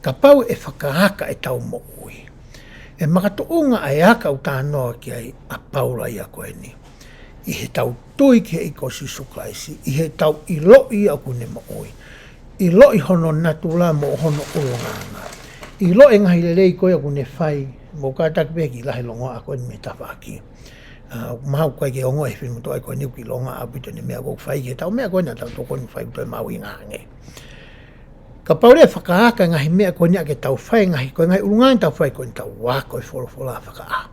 Ka pau e whakahaka e tau mo ui. E makatounga ai aka u tānoa ki ai a Paula ia koe ni. I he tau tui ki e ko Sisu Kalaisi. I he tau iloi au kune mo ui. Iloi hono natula mo hono ulonganga. Iloi ngahi lelei koe au kune whai. Mo kātak peki lahi longa a koe ni me tawaki. Mahau koe ke ongo e whimu toi koe niu ki longa apito ni mea kou whai ke tau mea koe na tau toko ni whai toi mau I ngange. Ka paure whakaaka ngahi mea koe nia ke tau whai ngahi koe ngahi urungan tau whai koe ni tau wā koe wholofola whakaa.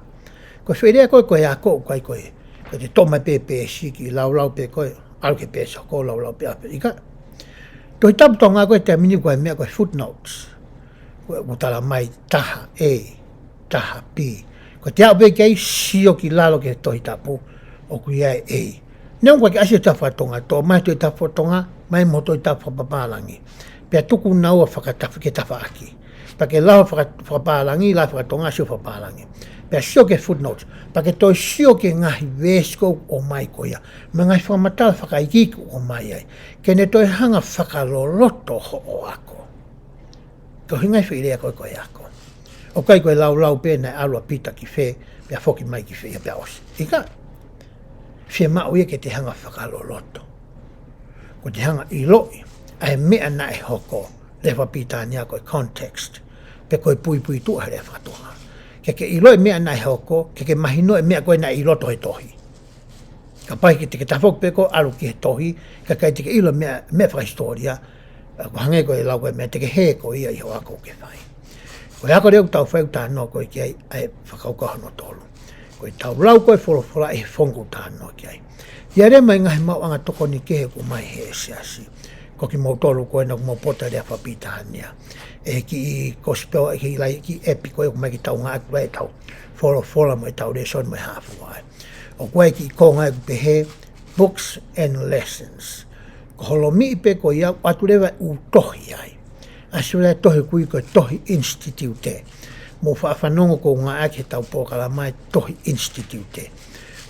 Koe wherea koe koe a koe koe koe koe te toma pepe siki lau pe koe alu ke pesa koe lau pe ape ika. Toi tapu tonga koe te amini koe mea koe footnotes. Koe utala mai taha E, taha P. Ko te au kei sio ki lalo ke tohi tapu o ku iai e. Neon kwa ke asio tawhatonga to, mai toi tawhatonga, mai mo toi tawhapapalangi. Pea tuku naua whakatafu ke tawhaaki. Pa ke lau whakapalangi, lau whakatonga asio whakapalangi. Pea sio ke footnotes, pa ke toi sio ke ngahi vesko o mai koia. Ma ngai whakamatala whakaikiku o mai ai. Ke ne toi hanga whakaloloto ho o ako. Ko hingai whi lea koe koe ako. O kai koe lau pēnei alua pita ki whē, pia whoki mai ki whē pia osi. Ika, whē mau ia ke te hanga whakaloloto. Ko te hanga I loi, ai mea na e hoko, le whapita nia koe context, pe koe pui tua le whatoha. Ke I loi mea na e hoko, ke mahino e mea koe na I loto he tohi. Ka pai ki te tafok peko alu ki he tohi, ka kai te ilo mea whakahistoria, ko hange koe lau koe mea te ke he ko ia I ho ako ke whai. Koe ako reo tau whau tāno koe ki ai whakaukahono tolu. Koe tau lau koe wholofola e whongu tāno ki ai. Ia rea mai ngahi mau anga toko ni kehe ku mai he siasi. Ko ki mau tolu koe na ku mau pota rea whapita hania. E ki gospel, ki epi koe ku mai ki tau ngā kura e tau wholofola mo e tau rea son mo e hafu ai. O koe ki konga e kupehe, books and lessons. Ko holo mi pe ko ia atu rewa u tohi ai. Asu rea tohi kui koe tohi institute. Mo whaafanongo ko ngā ake tau pōkala mai tohi institute.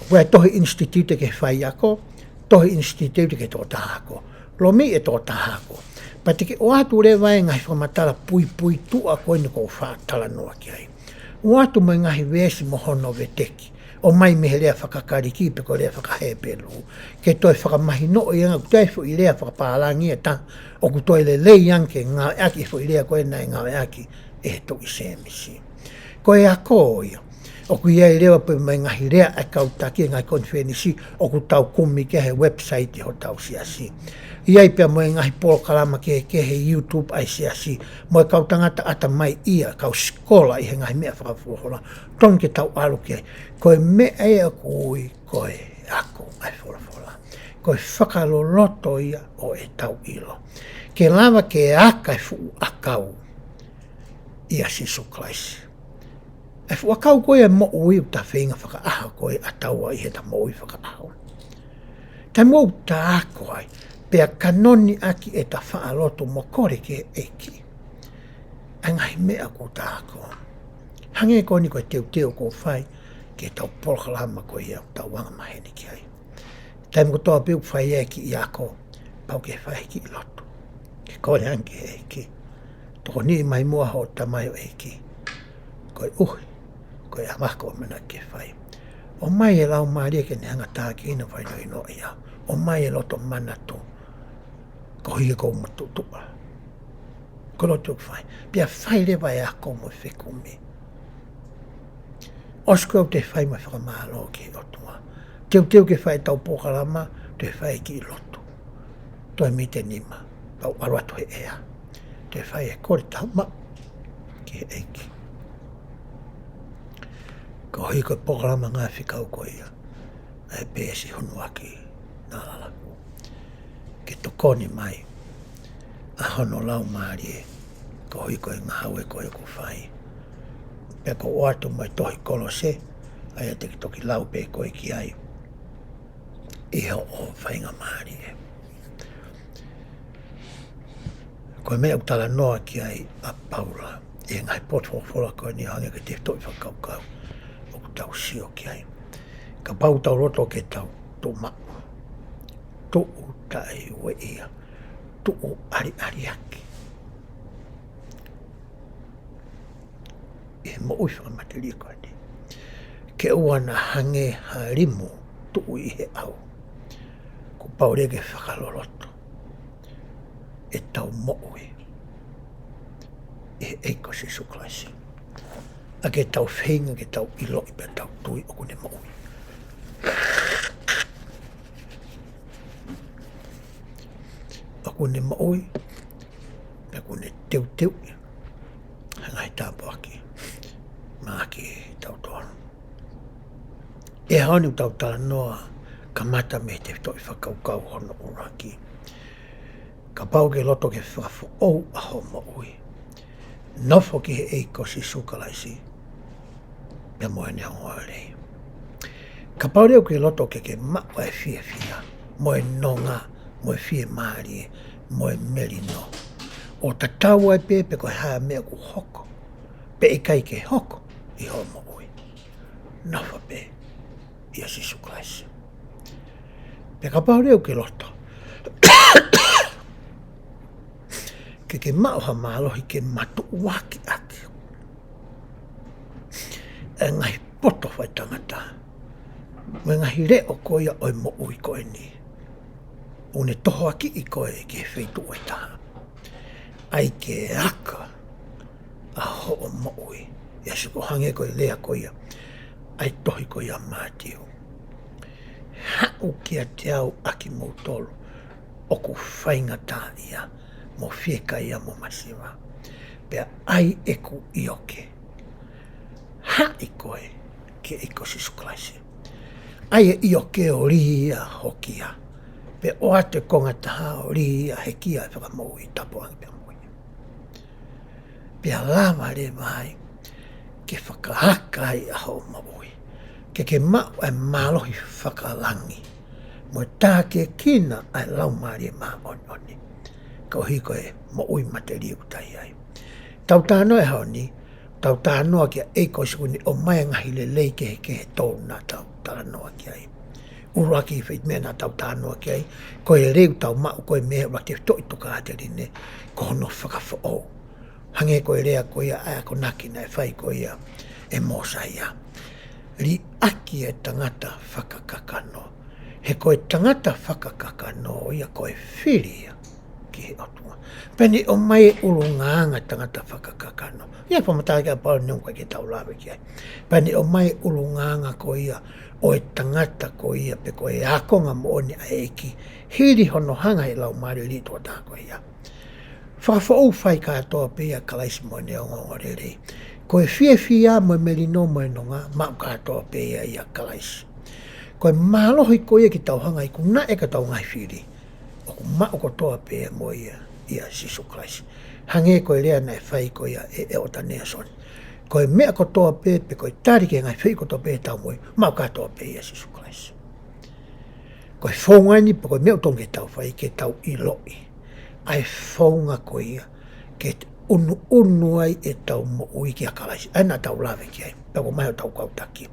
O koe tohi institute ke whai ako, tohi institute ke tō tahako. Lo mi e tō tahako. Pa te ke o atu rewa e ngai whamatala pui tua koe ni ko whaatala noa ki ai. O atu mai ngahi wesi mohono veteki. O mai mehe lea whakakariki pe ko lea whakahepelu. Ke toi whakamahino o ianga ku taifu I lea whakapalangi e ta. O ku toi le lei anke ngā aki fu I lea koe nai ngā aki e he toki semisi. Koe a koe o ku iai lewa pe mai ngahi rea a kautaki e ngai konfenisi o ku tau kumi ke he website ho tau siasi. Iai pia moe ngahi polo kalama ke he YouTube ai siasi. Moe kau tangata ata mai ia kau skola I he ngahi mea whakafuhola. Ton ke tau alu ke koe mea e a kui koe ako ai wholafola. Koe whakaloloto ia o e tau ilo. Ke lava ke akai fu akau ia sisu Kalaisi. Ai fu akau koe e mo ui ta whenga whakaaha koe ataua I he ta mo ui whakaaha. Tai mo ta ako ai. Pea kanoni aki e ta whaaloto mo kore ke eki. Angai mea ko ta ako. Hange ko ni koe teo ko whai ke tau polkalama koe ia tau wanga maheni ki ai. Tai mo toa piu whai eki I ako, pau ke whai ki I loto. Ke kore anke eki. Toko ni mai mua ho tamai o eki. Koe koe amako mena ke whai. O mai e lau maria ke ne hanga tāki ina whai no ino ia. O mai e loto manatu. Ko hia ko matutua. Ko loto whai. Pia whai rewa e ako mo whekumi. Osko te whai mai whakamalo ki otua. Teu ke whai tau pōkarama, te whai ki loto. Toi mi te nima. Pau aruatu he ea. Te whai e kore tama ki he eiki. Ko hii koe pōkarama ngā whikau koe ia. Ai pēsi hunu aki nā lalaku. Ke tokoni mai. A hono lau maari e. Ko hii koe ngā haue koe ko whai. Pea ko oatu mai tohi KOLOSE. Ai a te ki toki lau pē koe ki ai. Iho o whainga maari e. Koe mea utala noa ki ai a Paula. E ngai potwofora koe ni hange ke te toi whakaukau. O ku tau sio ki ai. Ka pau tau roto ke tau tō mak. Tō tai ue ia. Tō ari aki. E mo ui whakamateri koe ni. Ke ua na hange harimu tō I he au. Ko pau rege whakaloloto. E tau mo ui. E eiko sisu Kalaisi. A ke tau whenga ke tau ilo I pe tau tui o kune mo ui. A kune mo ui. Pe kune teu. Hangai tāpo aki. Maki tau tonu. E haoni tau tala noa kamata me te toi whakaukau hono uraki. Ka pau ke loto ke whafu ou aho mo ui. Nofo ki he eiko sisu Kalaisi. Pea moe ne hongoa rei. Ka pau reo ke loto ke maua e fia. Moe nonga, moe fia maari, moe merino. O ta tau ai pe koe haa mea ku hoko. Pe e kai ke hoko I ho mo ui. Nofo pe ia sisu Kalaisi. Pe ka pau reo ke loto. ke mao ha malohi ke matu waki ake. E ngai poto whai tangata. Me ngahi reo koia oi mo ui koe ni. Une toho aki i koe ke wheitu oi taha. Ai ke aka a ho o mo ui. Ia suko hange koe lea koia. Ai tohi koia mātiu. Hau kia te au aki mo tolu. Oku whaingata ia. Mo whieka ia mo masiwa. Pea ai eku ioke. Hai koe ke iko Sisu Kalaisi. Ai e ioke o ria hokia. Pe o ate konga taha o ria hekia e whakamou i tapuangi pia moi. Pea lava re vai ke whakahaka i aho maui. Ke mau e malohi whakalangi. Mo tā ke kina ai lau maari e maa oni. Ka hiko e mo ui materi utai ai. Tau tāno e haoni, tau tānoa kia eiko sikuni o mai ngahi le lei ke he tōna tau tānoa kia ai. Urua ki wheit mena tau tānoa kia ai, ko e reu tau mau ko e mea ura te toi tuka ateri ne, ko hono whakafo o. Hange ko e rea ko ia aia ko nakina e whai ko ia e mosa ia. Ri aki e tangata whakakakano. He ko e tangata whakakakano ia ko e whiria. Ki he otua. Peni o mai urungaanga tangata whakakakano. Ia whamataka pao niong koe ke tau lawe ki ai. Peni o mai urungaanga ko ia o e tangata ko ia pe ko e akonga mo oni a eki. Hiri hono hanga he lau maari li tua tā ko ia. Whakafo whai katoa pe ia Kalaisi mo ne o ngorere. Ko e whia mo e merino mo e nonga mau katoa pe ia Kalaisi. Ko e malohi ko ia ki tau hanga i kuna e ka tau ngai whiri. O ku mao kotoa pe mo ia Sisu Kalaisi. Hange ko e rea nai whai ko ia e o tanea soni. Ko e mea kotoa pe ko e tarike ngai whai kotoa pe tau moi, mau katoa pe ia Sisu Kalaisi. Ko e whaungani pe ko e mea tonge tau whai ke tau i loi. Ai whaunga ko ia ke unu ai e tau mo ui ki a Kalaisi. Aina tau lawe ki ai, pe ko mai o tau kautaki.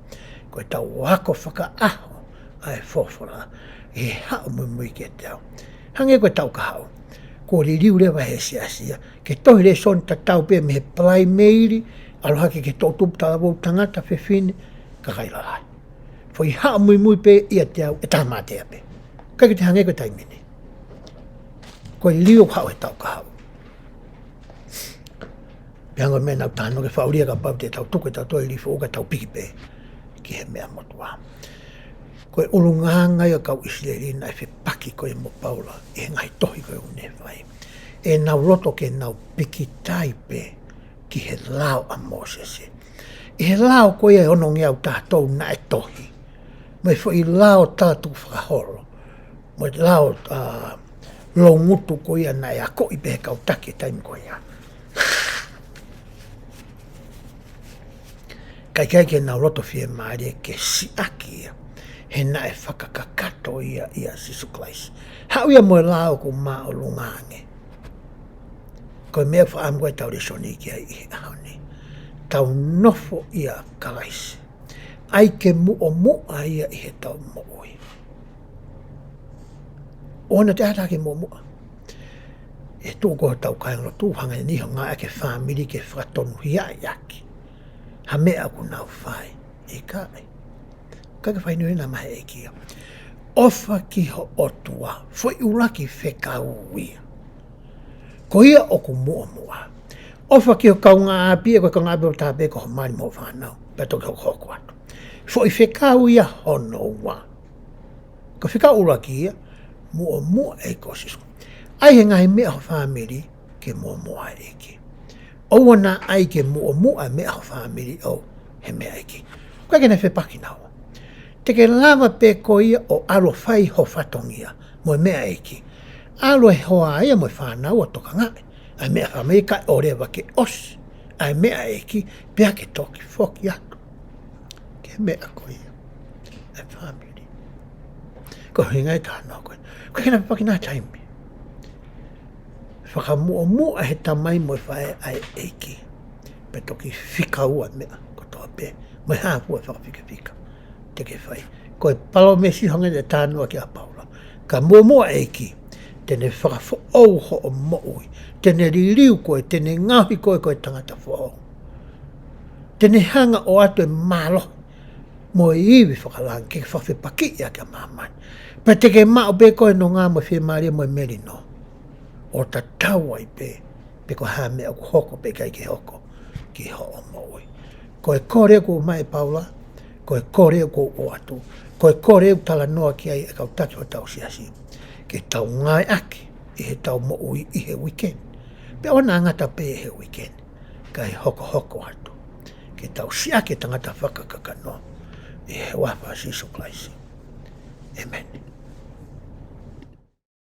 Ko e tau wako whaka aho ai fofora e hao mui ki e tau. Hange ko e tau ka hao. Ko li riu lewa he asia. Ke tohi le son ta tau pe me he plai meiri, aloha ke tōtupu tāwau tangata whewhine, ka kailalai. Fo i hao mui pe ia te au e tā mātea pe. Kai te hange ko taimine. Ko i liu hao e tau ka hao. Peango me nau tāno ke whauria ka pau te tau tuku e tau toi li fo ka tau piki pe. Ki he mea motua. Ko e urunganga ia kau Israelina e whepaki ko e mo paula e ngai tohi ko e une vai. E nau roto ke nau piki taipe ki he lao a Mosese. I he lao ko e ono ngeau tātou na e tohi. Mai fo i lao tātou whakahoro. Mai lao lo ngutu ko ia na e ako i pehe kau take taimi ko ia. Kai ke nau roto fie maari ke siaki ia. He na e whakakakato ia Sisu Kalaisi. Hau ia moe lao ko maa o lungaange. Ko e mea wha amgoe tau resoni ki ai i ahoni. Tau nofo ia Kalaisi. Ai ke mua ia i he tau mooi. Ona te ata ke mua. E tū koha tau kaingo tūhanga ni ho ngā ake whamiri ke whakatonu hia iaki. Ha mea ku nau whai. E kai. Kaka whainu e na mahe e kia. Ofa ki ho otua, foi uraki whekau ia. Ko ia o ku mua. Ofa ki ho kaunga api e koe kaunga api o tāpe ko ho mani mo whanau, peto ki ho koko atu. Foi whekau ia hono wa. Ko whekau uraki ia, mua e ko Sisu. Ai he ngai mea ho whamiri ke mua e ki. Oua na ai ke mua mea ho whamiri o he mea e ki. Koe kene whepaki nao. Te ke lava pe ko ia o alo whai ho whatongia, mo mea eki. Alo e hoa ia mo whanau o toka ngai. Ai mea whamei kai o rewa ke osi. Ai mea eki, pia ke toki whoki atu. Ke mea ko ia. Ai whamiri. Ko hingai tāna koe. Ko kena paki nā taimi. Whakamua he tamai mo whae ai eki. Pe toki whikaua mea, ko toa pe. Mo hāpua whakawhika. Te ke whai. Ko e palo me si honga te tānua ki a paula. Ka mua eki, tene whakafo au ho o moui. tene ririu koe, tene ngahi koe koe tangata whao. Tene hanga o atu e malo, mo e iwi whakalang, ke whawhi paki ia ka mamai. Pa te ke mao pe koe no ngā mo whi maria mo e meri no. O ta tau ai pe ko hame au hoko pe kai ke hoko, ki ho o moi. Koe kore ko mai paula, koe kore ko o atu, koe kore tala noa ki ai e kau tatu o tau siasi. Ke tau ngai aki, i he tau mo ui i he weekend. Pe ona angata pe he weekend, kai hoko atu. Ke tau siake tangata whakakakanoa, i he wapa Sisu Kalaisi. Amen.